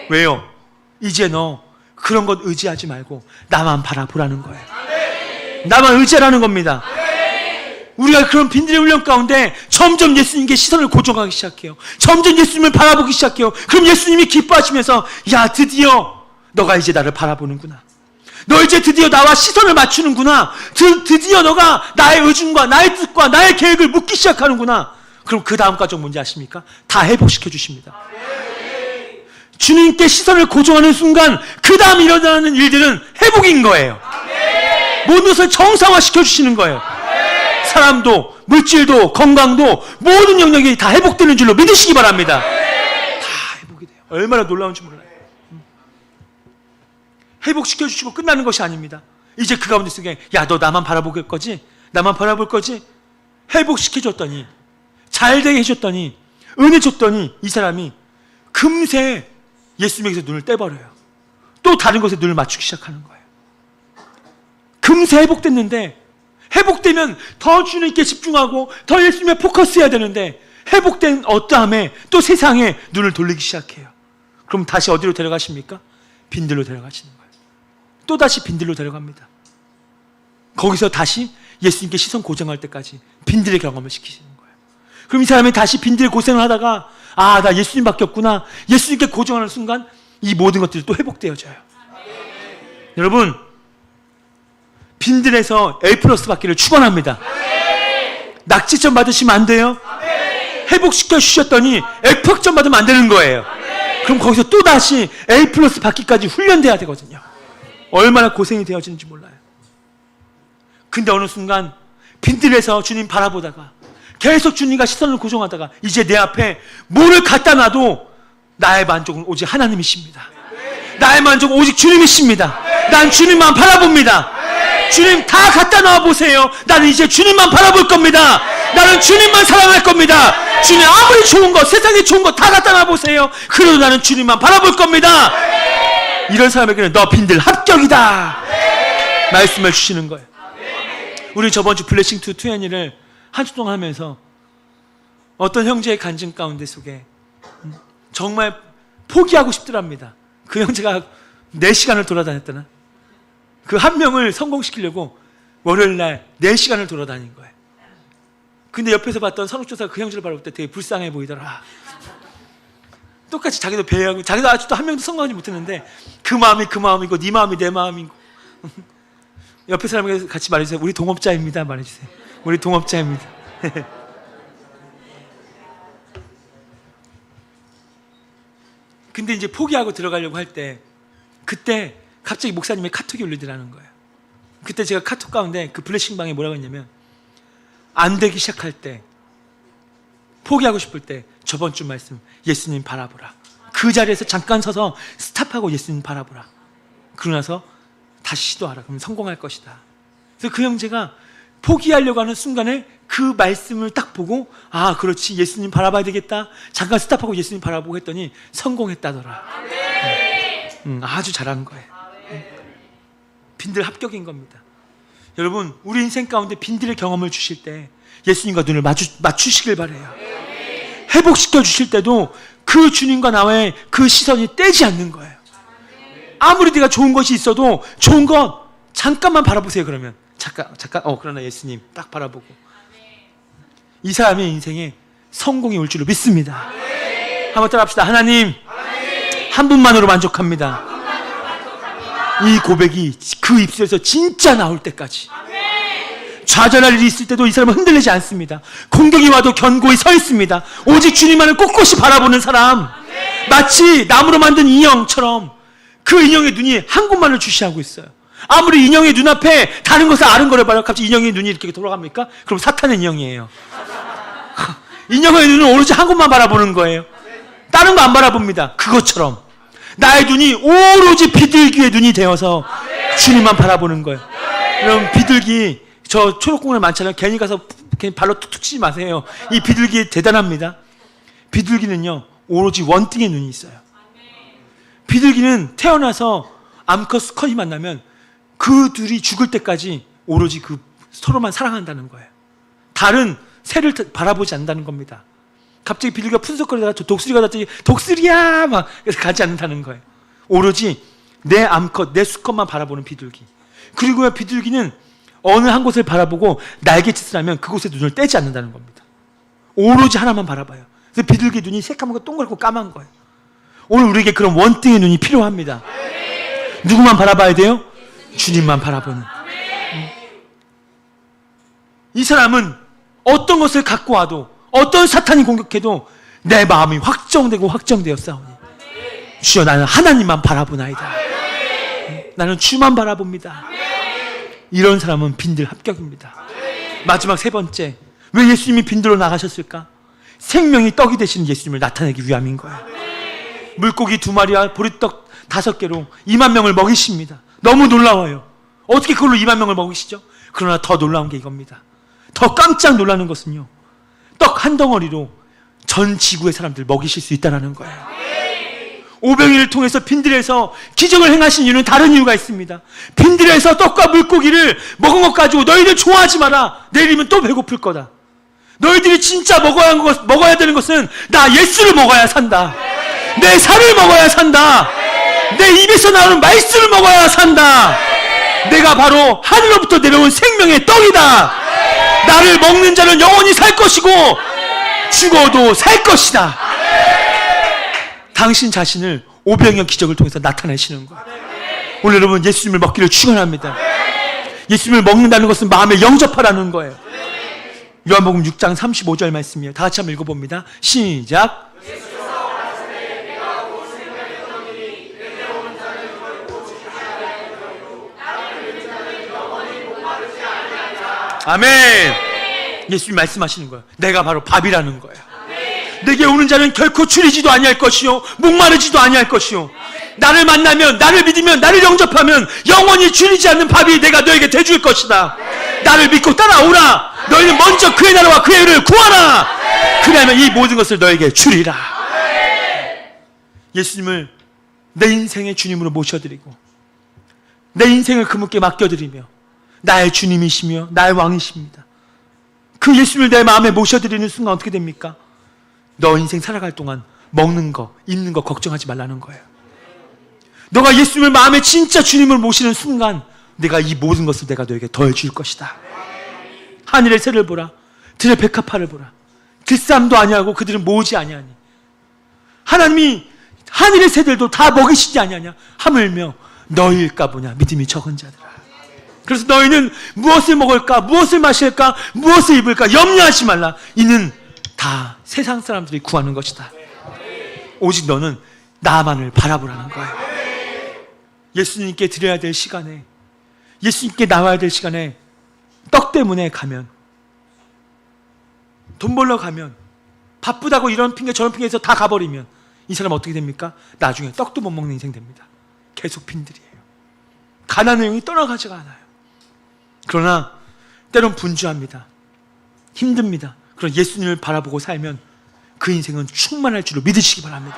왜요? 이제 너 그런 것 의지하지 말고 나만 바라보라는 거예요. 나만 의지하라는 겁니다. 우리가 그런 빈들의 훈련 가운데 점점 예수님께 시선을 고정하기 시작해요. 점점 예수님을 바라보기 시작해요. 그럼 예수님이 기뻐하시면서, 야, 드디어 너가 이제 나를 바라보는구나. 너 이제 드디어 나와 시선을 맞추는구나. 드디어 너가 나의 의중과 나의 뜻과 나의 계획을 묻기 시작하는구나. 그럼 그 다음 과정 뭔지 아십니까? 다 회복시켜 주십니다. 주님께 시선을 고정하는 순간 그 다음 일어나는 일들은 회복인 거예요. 모든 것을 정상화시켜 주시는 거예요. 사람도 물질도 건강도 모든 영역이 다 회복되는 줄로 믿으시기 바랍니다. 다 회복이 돼요. 얼마나 놀라운지 몰라요. 회복시켜 주시고 끝나는 것이 아닙니다. 이제 그 가운데 속에 야, 너 나만 바라볼 거지? 나만 바라볼 거지? 회복시켜 줬더니, 잘 되게 해줬더니, 은혜 줬더니 이 사람이 금세 예수님에게서 눈을 떼버려요. 또 다른 것에 눈을 맞추기 시작하는 거예요. 금세 회복됐는데, 회복되면 더 주님께 집중하고 더 예수님에 포커스해야 되는데, 회복된 어떠함에 또 세상에 눈을 돌리기 시작해요. 그럼 다시 어디로 데려가십니까? 빈들로 데려가시는 거예요. 또 다시 빈들로 데려갑니다. 거기서 다시 예수님께 시선 고정할 때까지 빈들의 경험을 시키시는 거예요. 그럼 이 사람이 다시 빈들 고생을 하다가 아, 나 예수님밖에 없구나. 예수님께 고정하는 순간 이 모든 것들이 또 회복되어져요. 여러분, 빈들에서 A+ 받기를 축원합니다. 낙지점 받으시면 안 돼요. 회복시켜 주셨더니 F점 받으면 안 되는 거예요. 그럼 거기서 또 다시 A+ 받기까지 훈련돼야 되거든요. 얼마나 고생이 되어지는지 몰라요. 근데 어느 순간 빈들에서 주님 바라보다가 계속 주님과 시선을 고정하다가 이제 내 앞에 뭐를 갖다 놔도 나의 만족은 오직 하나님이십니다. 나의 만족은 오직 주님이십니다. 난 주님만 바라봅니다. 주님 다 갖다 놔 보세요. 나는 이제 주님만 바라볼 겁니다. 나는 주님만 사랑할 겁니다. 주님 아무리 좋은 것, 세상에 좋은 것 다 갖다 놔 보세요. 그래도 나는 주님만 바라볼 겁니다. 이런 사람에게는 너 빈들 합격이다 말씀을 주시는 거예요. 우리 저번 주 블레싱 투 투애니를 한 주 동안 하면서 어떤 형제의 간증 가운데 속에 정말 포기하고 싶더랍니다. 그 형제가 4시간을 돌아다녔다나? 그 한 명을 성공시키려고 월요일날 4시간을 돌아다닌 거예요. 근데 옆에서 봤던 선후조사가 그 형제를 바라볼 때 되게 불쌍해 보이더라. 똑같이 자기도 배회하고 자기도 아직도 한 명도 성공하지 못했는데 그 마음이 그 마음이고 네 마음이 내 마음이고 옆에 사람에게 같이 말해주세요. 우리 동업자입니다 말해주세요. 우리 동업자입니다. 근데 이제 포기하고 들어가려고 할 때 그때 갑자기 목사님의 카톡이 울리더라는 거예요. 그때 제가 카톡 가운데 그 블레싱방에 뭐라고 했냐면 안 되기 시작할 때 포기하고 싶을 때 저번 주 말씀 예수님 바라보라. 그 자리에서 잠깐 서서 스탑하고 예수님 바라보라. 그러고 나서 다시 시도하라. 그러면 성공할 것이다. 그래서 그 형제가 포기하려고 하는 순간에 그 말씀을 딱 보고 아 그렇지 예수님 바라봐야 되겠다. 잠깐 스탑하고 예수님 바라보고 했더니 성공했다더라. 아주 잘한 거예요. 빈들 합격인 겁니다. 여러분 우리 인생 가운데 빈들의 경험을 주실 때 예수님과 눈을 맞추시길 바라요. 회복시켜 주실 때도 그 주님과 나의 그 시선이 떼지 않는 거예요. 아무리 내가 좋은 것이 있어도 좋은 것 잠깐만 바라보세요. 그러면 잠깐 그러나 예수님 딱 바라보고 이 사람의 인생에 성공이 올 줄로 믿습니다. 한번 따라 합시다. 하나님 한 분만으로 만족합니다. 이 고백이 그 입술에서 진짜 나올 때까지 좌절할 일이 있을 때도 이 사람은 흔들리지 않습니다. 공격이 와도 견고히 서 있습니다. 오직 주님만을 꼿꼿이 바라보는 사람, 마치 나무로 만든 인형처럼 그 인형의 눈이 한 곳만을 주시하고 있어요. 아무리 인형의 눈앞에 다른 것을 아른거려봐요. 갑자기 인형의 눈이 이렇게 돌아갑니까? 그럼 사탄의 인형이에요. 인형의 눈은 오로지 한 곳만 바라보는 거예요. 다른 거 안 바라봅니다. 그것처럼 나의 눈이 오로지 비둘기의 눈이 되어서 주님만 바라보는 거예요. 여러분 비둘기 저 초록공원에 많잖아요. 괜히 가서 괜히 발로 툭툭 치지 마세요. 이 비둘기 대단합니다. 비둘기는요 오로지 원띵의 눈이 있어요. 비둘기는 태어나서 암컷 수컷이 만나면 그 둘이 죽을 때까지 오로지 그 서로만 사랑한다는 거예요. 다른 새를 바라보지 않는다는 겁니다. 갑자기 비둘기가 푼석거리다가 독수리가 갑자기 독수리야 막 가지 않는다는 거예요. 오로지 내 암컷 내 수컷만 바라보는 비둘기. 그리고 비둘기는 어느 한 곳을 바라보고 날개짓을 하면 그곳에 눈을 떼지 않는다는 겁니다. 오로지 하나만 바라봐요. 그래서 비둘기 눈이 새까맣고 동그랗고 까만 거예요. 오늘 우리에게 그런 원등의 눈이 필요합니다. 누구만 바라봐야 돼요? 주님만 바라보는. 이 사람은 어떤 것을 갖고 와도 어떤 사탄이 공격해도 내 마음이 확정되고 확정되었사오니 주여, 나는 하나님만 바라보나이다. 나는 주만 바라봅니다. 이런 사람은 빈들 합격입니다. 마지막 세 번째, 왜 예수님이 빈들로 나가셨을까? 생명이 떡이 되시는 예수님을 나타내기 위함인 거예요. 물고기 2마리와 보리떡 5개로 2만 명을 먹이십니다. 너무 놀라워요. 어떻게 그걸로 2만 명을 먹이시죠? 그러나 더 놀라운 게 이겁니다. 더 깜짝 놀라는 것은요, 떡 한 덩어리로 전 지구의 사람들 먹이실 수 있다는 거예요. 오병이를 통해서 빈들에서 기적을 행하신 이유는 다른 이유가 있습니다. 빈들에서 떡과 물고기를 먹은 것 가지고 너희들 좋아하지 마라. 내일이면 또 배고플 거다. 너희들이 진짜 먹어야 되는 것은 나 예수를 먹어야 산다. 내 살을 먹어야 산다. 내 입에서 나오는 말씀을 먹어야 산다. 내가 바로 하늘로부터 내려온 생명의 떡이다. 나를 먹는 자는 영원히 살 것이고 죽어도 살 것이다. 당신 자신을 오병이어 기적을 통해서 나타내시는 거예요. 오늘 여러분, 예수님을 먹기를 축원합니다. 예수님을 먹는다는 것은 마음에 영접하라는 거예요. 요한복음 6장 35절 말씀이에요. 다 같이 한번 읽어봅니다. 시작. 아멘. 예수님 말씀하시는 거예요. 내가 바로 밥이라는 거예요. 내게 오는 자는 결코 줄이지도 아니할 것이요 목마르지도 아니할 것이요, 나를 만나면, 나를 믿으면, 나를 영접하면 영원히 줄이지 않는 밥이 내가 너에게 돼줄 것이다. 나를 믿고 따라오라. 너희는 먼저 그의 나라와 그의 의를 구하라. 그러면 이 모든 것을 너에게 주리라. 예수님을 내 인생의 주님으로 모셔드리고 내 인생을 그분께 맡겨드리며 나의 주님이시며 나의 왕이십니다. 그 예수님을 내 마음에 모셔드리는 순간 어떻게 됩니까? 너 인생 살아갈 동안 먹는 거, 입는 거 걱정하지 말라는 거예요. 너가 예수님을 마음에 진짜 주님을 모시는 순간 내가 이 모든 것을 내가 너에게 더해줄 것이다. 하늘의 새를 보라. 들의 백합화를 보라. 들싸움도 아니하고 그들은 모으지 아니하니 하나님이 하늘의 새들도 다 먹이시지 아니하냐. 하물며 너희일까 보냐. 믿음이 적은 자들아. 그래서 너희는 무엇을 먹을까, 무엇을 마실까, 무엇을 입을까 염려하지 말라. 이는 다 세상 사람들이 구하는 것이다. 오직 너는 나만을 바라보라는 거예요. 예수님께 드려야 될 시간에, 예수님께 나와야 될 시간에 떡 때문에 가면, 돈 벌러 가면, 바쁘다고 이런 핑계 저런 핑계에서 다 가버리면 이 사람 어떻게 됩니까? 나중에 떡도 못 먹는 인생 됩니다. 계속 빈들이에요. 가난의 영이 떠나가지가 않아요. 그러나 때론 분주합니다. 힘듭니다. 그런 예수님을 바라보고 살면 그 인생은 충만할 줄로 믿으시기 바랍니다.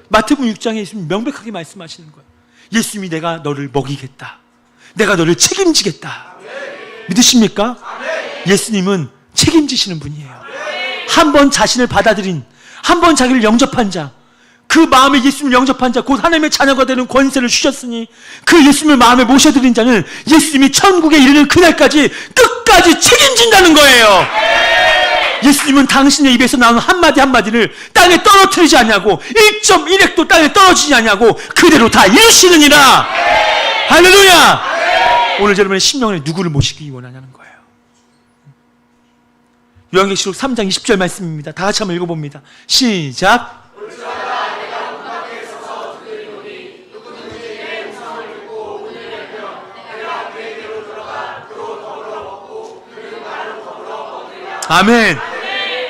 마태복음 6장에 예수님이 명백하게 말씀하시는 거예요. 예수님이 내가 너를 먹이겠다. 내가 너를 책임지겠다. 믿으십니까? 예수님은 책임지시는 분이에요. 한 번 자신을 받아들인, 한 번 자기를 영접한 자, 그 마음에 예수님을 영접한 자, 곧 하나님의 자녀가 되는 권세를 주셨으니 그 예수님을 마음에 모셔드린 자는 예수님이 천국에 이르는 그날까지 끝까지 책임진다는 거예요. 예수님은 당신의 입에서 나오는 한마디 한마디를 땅에 떨어뜨리지 않냐고, 1.1핵도 땅에 떨어지지 않냐고 그대로 다 이루시느니라. 할렐루야. 오늘 여러분의 심령에 누구를 모시기 원하냐는 거예요. 요한계시록 3장 20절 말씀입니다. 다 같이 한번 읽어봅니다. 시작. 아멘.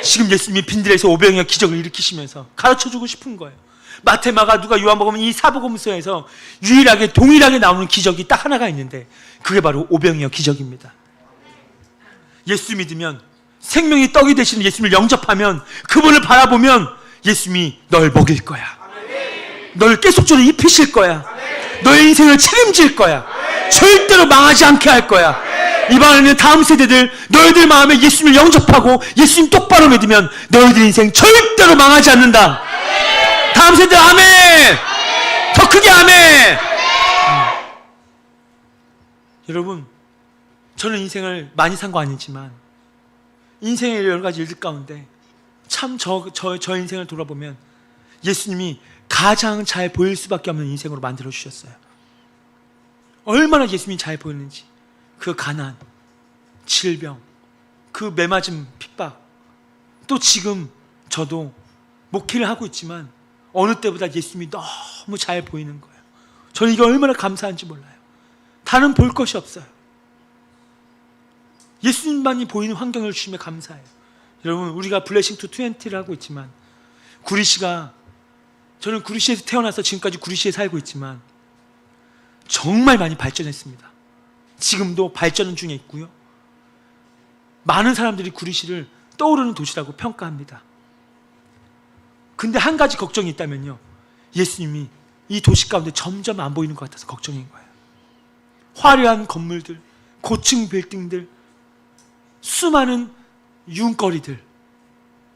지금 예수님이 빈들에서 오병이어 기적을 일으키시면서 가르쳐주고 싶은 거예요. 마태, 마가, 누가, 요한복음 이 사복음서에서 유일하게 동일하게 나오는 기적이 딱 하나가 있는데 그게 바로 오병이어 기적입니다. 예수 믿으면, 생명이 떡이 되시는 예수님을 영접하면, 그분을 바라보면 예수님이 널 먹일 거야. 널 계속적으로 입히실 거야. 너의 인생을 책임질 거야. 절대로 망하지 않게 할 거야. 이번에는 다음 세대들, 너희들 마음에 예수님을 영접하고 예수님 똑바로 믿으면 너희들 인생 절대로 망하지 않는다. 다음 세대 아멘. 더 크게 아멘. 여러분, 저는 인생을 많이 산 거 아니지만 인생의 여러 가지 일들 가운데 참 저 인생을 돌아보면 예수님이 가장 잘 보일 수밖에 없는 인생으로 만들어 주셨어요. 얼마나 예수님이 잘 보이는지. 그 가난, 질병, 그 매맞은 핍박, 또 지금 저도 목회를 하고 있지만 어느 때보다 예수님이 너무 잘 보이는 거예요. 저는 이게 얼마나 감사한지 몰라요. 다른 볼 것이 없어요. 예수님만이 보이는 환경을 주시면 감사해요. 여러분, 우리가 블레싱 투 20를 하고 있지만, 구리시가, 저는 구리시에서 태어나서 지금까지 구리시에 살고 있지만 정말 많이 발전했습니다. 지금도 발전 중에 있고요. 많은 사람들이 구리시를 떠오르는 도시라고 평가합니다. 근데 한 가지 걱정이 있다면요, 예수님이 이 도시 가운데 점점 안 보이는 것 같아서 걱정인 거예요. 화려한 건물들, 고층 빌딩들, 수많은 융거리들,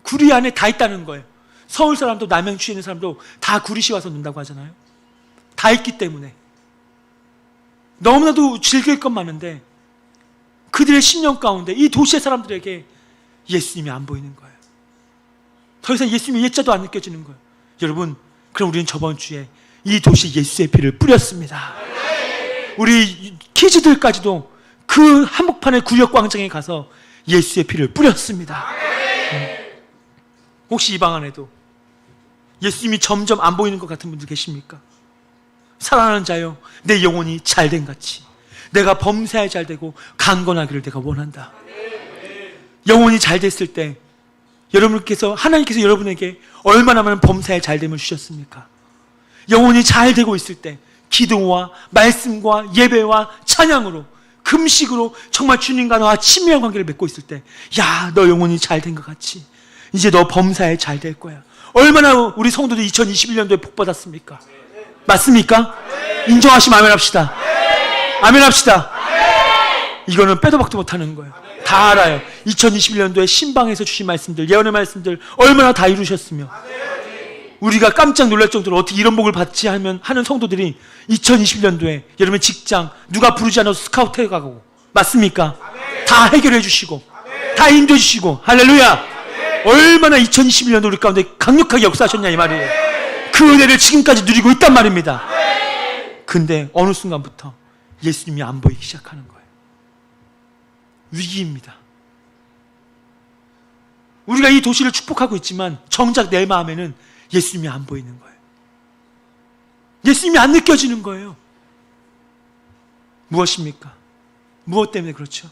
구리 안에 다 있다는 거예요. 서울 사람도 남양주에 있는 사람도 다 구리시 와서 논다고 하잖아요. 다 있기 때문에 너무나도 즐길 것 많은데 그들의 심령 가운데 이 도시의 사람들에게 예수님이 안 보이는 거예요. 더 이상 예수님의 예자도 안 느껴지는 거예요. 여러분, 그럼 우리는 저번 주에 이 도시에 예수의 피를 뿌렸습니다. 우리 키즈들까지도 그 한복판의 구역광장에 가서 예수의 피를 뿌렸습니다. 혹시 이 방 안에도 예수님이 점점 안 보이는 것 같은 분들 계십니까? 사랑하는 자여, 내 영혼이 잘된 같이 내가 범사에 잘되고 강건하기를 내가 원한다. 영혼이 잘 됐을 때 하나님께서 여러분에게 얼마나 많은 범사에 잘됨을 주셨습니까? 영혼이 잘 되고 있을 때 기도와 말씀과 예배와 찬양으로, 금식으로 정말 주님과 너와 친밀한 관계를 맺고 있을 때, 야, 너 영혼이 잘 된 것 같이 이제 너 범사에 잘 될 거야. 얼마나 우리 성도들이 2021년도에 복 받았습니까? 맞습니까? 인정하시면 아멘 합시다. 아멘 합시다. 이거는 빼도 박도 못하는 거예요. 다 알아요. 2021년도에 신방에서 주신 말씀들, 예언의 말씀들 얼마나 다 이루셨으며, 우리가 깜짝 놀랄 정도로 어떻게 이런 복을 받지 하는 성도들이 2021년도에 여러분의 직장 누가 부르지 않아서 스카우트 해가고, 맞습니까? 다 해결해 주시고 다 인도해 주시고, 할렐루야. 얼마나 2021년도 우리 가운데 강력하게 역사하셨냐 이 말이에요. 그 은혜를 지금까지 누리고 있단 말입니다. 근데 어느 순간부터 예수님이 안 보이기 시작하는 거예요. 위기입니다. 우리가 이 도시를 축복하고 있지만 정작 내 마음에는 예수님이 안 보이는 거예요. 예수님이 안 느껴지는 거예요. 무엇입니까? 무엇 때문에 그렇죠?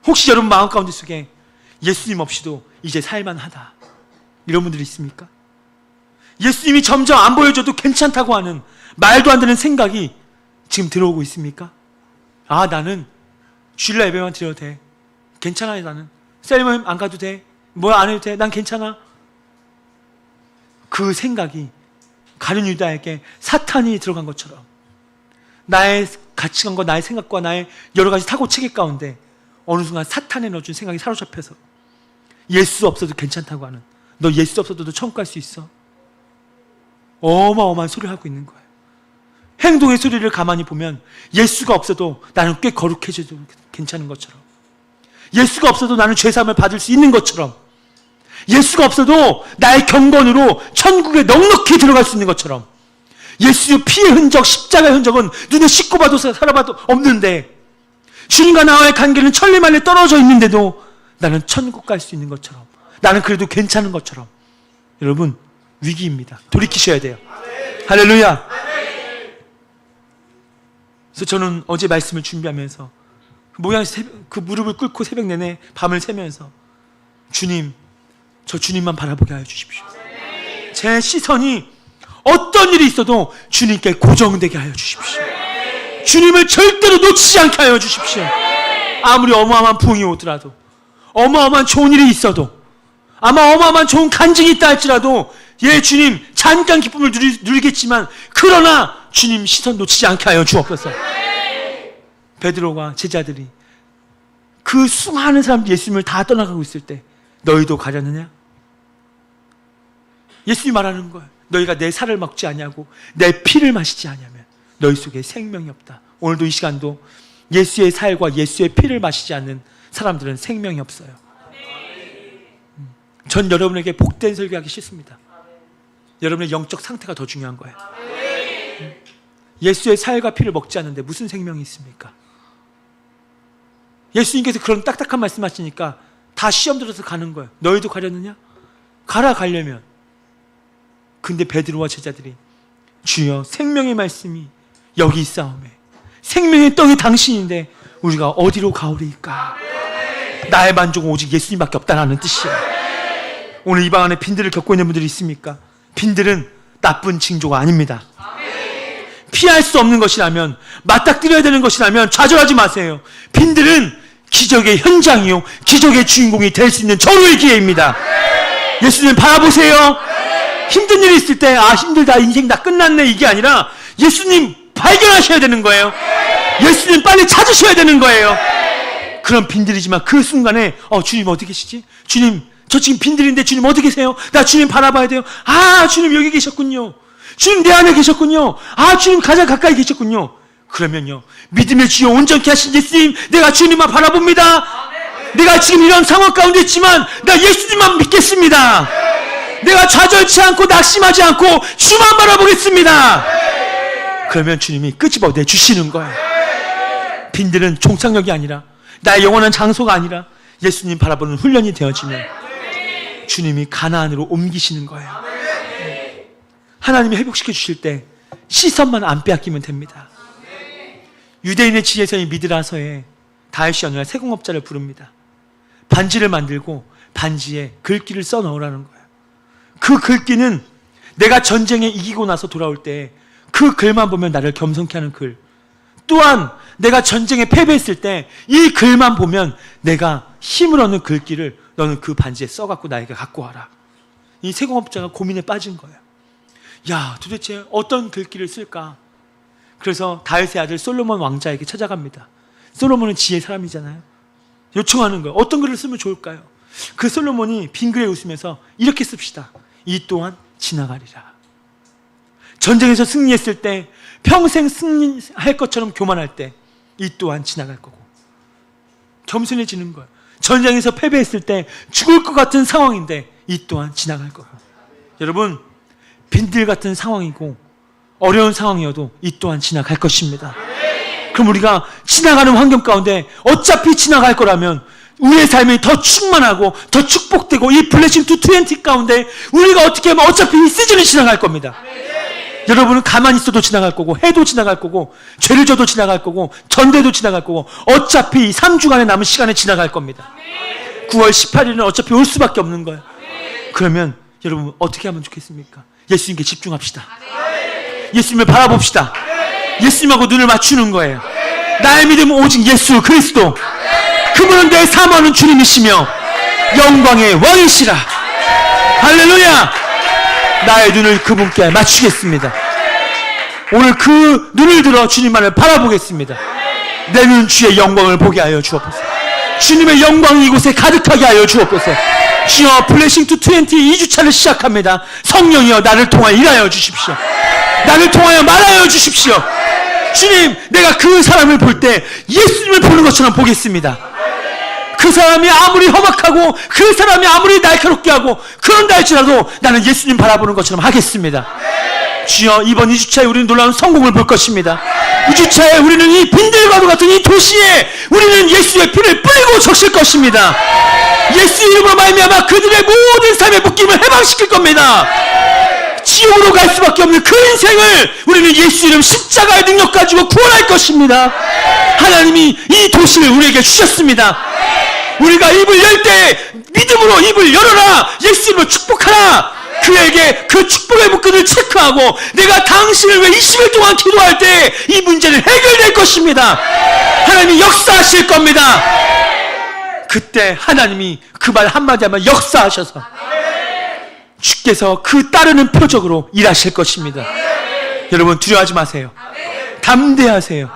혹시 여러분 마음 가운데 속에 예수님 없이도 이제 살만하다, 이런 분들이 있습니까? 예수님이 점점 안 보여줘도 괜찮다고 하는 말도 안 되는 생각이 지금 들어오고 있습니까? 아, 나는 주일날 예배만 드려도 돼. 괜찮아, 나는. 셀모임 안 가도 돼. 뭐 안 해도 돼. 난 괜찮아. 그 생각이 가룟 유다에게 사탄이 들어간 것처럼, 나의 가치관과 나의 생각과 나의 여러 가지 사고 체계 가운데 어느 순간 사탄에 넣어준 생각이 사로잡혀서 예수 없어도 괜찮다고 하는, 너 예수 없어도 천국 갈 수 있어, 어마어마한 소리를 하고 있는 거예요. 행동의 소리를 가만히 보면 예수가 없어도 나는 꽤 거룩해져도 괜찮은 것처럼, 예수가 없어도 나는 죄사함을 받을 수 있는 것처럼, 예수가 없어도 나의 경건으로 천국에 넉넉히 들어갈 수 있는 것처럼, 예수의 피의 흔적, 십자가의 흔적은 눈에 씻고 봐도 살아봐도 없는데, 주님과 나와의 관계는 천리만에 떨어져 있는데도 나는 천국 갈 수 있는 것처럼, 나는 그래도 괜찮은 것처럼. 여러분, 위기입니다. 돌이키셔야 돼요. 할렐루야. 그래서 저는 어제 말씀을 준비하면서 그 무릎을 꿇고 새벽 내내 밤을 새면서, 주님, 저 주님만 바라보게 하여 주십시오. 제 시선이 어떤 일이 있어도 주님께 고정되게 하여 주십시오. 주님을 절대로 놓치지 않게 하여 주십시오. 아무리 어마어마한 부흥이 오더라도, 어마어마한 좋은 일이 있어도, 아마 어마어마한 좋은 간증이 있다 할지라도, 예, 주님, 잠깐 기쁨을 누리겠지만 그러나 주님 시선 놓치지 않게 하여 주옵소서. 베드로가 제자들이 그 수많은 사람들이 예수님을 다 떠나가고 있을 때 너희도 가려느냐? 예수님이 말하는 거예요. 너희가 내 살을 먹지 아니하고 내 피를 마시지 아니하면 너희 속에 생명이 없다. 오늘도 이 시간도 예수의 살과 예수의 피를 마시지 않는 사람들은 생명이 없어요. 전 여러분에게 복된 설교하기 싫습니다. 여러분의 영적 상태가 더 중요한 거예요. 예수의 살과 피를 먹지 않는데 무슨 생명이 있습니까? 예수님께서 그런 딱딱한 말씀하시니까 다 시험 들어서 가는 거예요. 너희도 가려느냐? 가라, 가려면. 근데 베드로와 제자들이 주여 생명의 말씀이 여기 있사오매 생명의 떡이 당신인데 우리가 어디로 가오리이까? 나의 만족은 오직 예수님밖에 없다는 뜻이야. 오늘 이 방 안에 빈들을 겪고 있는 분들이 있습니까? 빈들은 나쁜 징조가 아닙니다. 피할 수 없는 것이라면, 맞닥뜨려야 되는 것이라면 좌절하지 마세요. 빈들은 기적의 현장이요 기적의 주인공이 될 수 있는 절호의 기회입니다. 예수님 바라보세요. 힘든 일이 있을 때 힘들다, 인생 다 끝났네, 이게 아니라 예수님 발견하셔야 되는 거예요. 예수님 빨리 찾으셔야 되는 거예요. 그런 빈들이지만 그 순간에 주님 어디 계시지? 주님 저 지금 빈들인데 주님 어디 계세요? 나 주님 바라봐야 돼요. 주님 여기 계셨군요. 주님 내 안에 계셨군요. 주님 가장 가까이 계셨군요. 그러면요, 믿음의 주여 온전케 하신 예수님, 내가 주님만 바라봅니다. 내가 지금 이런 상황 가운데 있지만 나 예수님만 믿겠습니다. 내가 좌절치 않고 낙심하지 않고 주만 바라보겠습니다. 그러면 주님이 끄집어 내주시는 거예요. 빈들은 종착역이 아니라, 나의 영원한 장소가 아니라 예수님 바라보는 훈련이 되어지면 주님이 가나안으로 옮기시는 거예요. 하나님이 회복시켜 주실 때 시선만 안 빼앗기면 됩니다. 유대인의 지혜서인 미드라서에 다윗이 어느 날 세공업자를 부릅니다. 반지를 만들고 반지에 글귀를 써 넣으라는 거예요. 그 글귀는 내가 전쟁에 이기고 나서 돌아올 때 그 글만 보면 나를 겸손케 하는 글, 또한 내가 전쟁에 패배했을 때 이 글만 보면 내가 힘을 얻는 글귀를 너는 그 반지에 써갖고 나에게 갖고 와라. 이 세공업자가 고민에 빠진 거예요. 야, 도대체 어떤 글귀를 쓸까? 그래서 다윗의 아들 솔로몬 왕자에게 찾아갑니다. 솔로몬은 지혜의 사람이잖아요. 요청하는 거예요. 어떤 글을 쓰면 좋을까요? 그 솔로몬이 빙그레 웃으면서 이렇게 씁시다. 이 또한 지나가리라. 전쟁에서 승리했을 때, 평생 승리할 것처럼 교만할 때 이 또한 지나갈 거고, 겸손해지는 거예요. 전쟁에서 패배했을 때 죽을 것 같은 상황인데 이 또한 지나갈 거예요. 여러분, 빈들 같은 상황이고 어려운 상황이어도 이 또한 지나갈 것입니다. 그럼 우리가 지나가는 환경 가운데 어차피 지나갈 거라면 우리의 삶이 더 충만하고 더 축복되고, 이 블레싱 투 20 가운데 우리가 어떻게 하면 어차피 이 시즌이 지나갈 겁니다. 여러분은 가만히 있어도 지나갈 거고, 해도 지나갈 거고, 죄를 져도 지나갈 거고, 전대도 지나갈 거고, 어차피 3주간의 남은 시간에 지나갈 겁니다. 9월 18일은 어차피 올 수밖에 없는 거예요. 그러면 여러분 어떻게 하면 좋겠습니까? 예수님께 집중합시다. 예수님을 바라봅시다. 예수님하고 눈을 맞추는 거예요. 나의 믿음은 오직 예수 그리스도, 그분은 내 사모하는 주님이시며 영광의 왕이시라. 할렐루야. 나의 눈을 그분께 맞추겠습니다. 오늘 그 눈을 들어 주님만을 바라보겠습니다. 내 눈 주의 영광을 보게 하여 주옵소서. 주님의 영광이 이곳에 가득하게 하여 주옵소서. 주여, 블레싱 투 20 2주차를 시작합니다. 성령이여 나를 통하여 일하여 주십시오. 나를 통하여 말하여 주십시오. 주님, 내가 그 사람을 볼 때 예수님을 보는 것처럼 보겠습니다. 그 사람이 아무리 험악하고 그 사람이 아무리 날카롭게 하고 그런다 할지라도 나는 예수님 바라보는 것처럼 하겠습니다. 주여, 이번 2주차에 우리는 놀라운 성공을 볼 것입니다. 2주차에 우리는 이 빈들과도 같은 이 도시에 우리는 예수의 피를 뿌리고 적실 것입니다. 예수 이름으로 말미암아 그들의 모든 삶의 묶임을 해방시킬 겁니다. 지옥으로 갈 수밖에 없는 그 인생을 우리는 예수 이름 십자가의 능력 가지고 구원할 것입니다. 하나님이 이 도시를 우리에게 주셨습니다. 우리가 입을 열 때 믿음으로 입을 열어라. 예수 이름으로 축복하라. 그에게 그 축복의 묶음을 체크하고 내가 당신을 위해 20일 동안 기도할 때 이 문제는 해결될 것입니다. 하나님이 역사하실 겁니다. 그때 하나님이 그 말 한마디 하면 역사하셔서 주께서 그 따르는 표적으로 일하실 것입니다. 여러분 두려워하지 마세요. 담대하세요.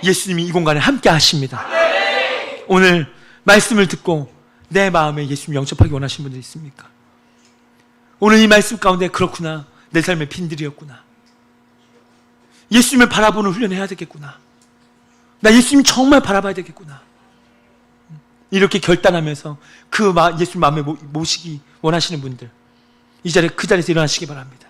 예수님이 이 공간에 함께 하십니다. 오늘 말씀을 듣고 내 마음에 예수님 영접하기 원하시는 분들 있습니까? 오늘 이 말씀 가운데 그렇구나, 내 삶의 빈들이었구나, 예수님을 바라보는 훈련을 해야 되겠구나, 나 예수님 정말 바라봐야 되겠구나, 이렇게 결단하면서 그 예수님 마음에 모시기 원하시는 분들, 이 자리에 그 자리에서 일어나시기 바랍니다.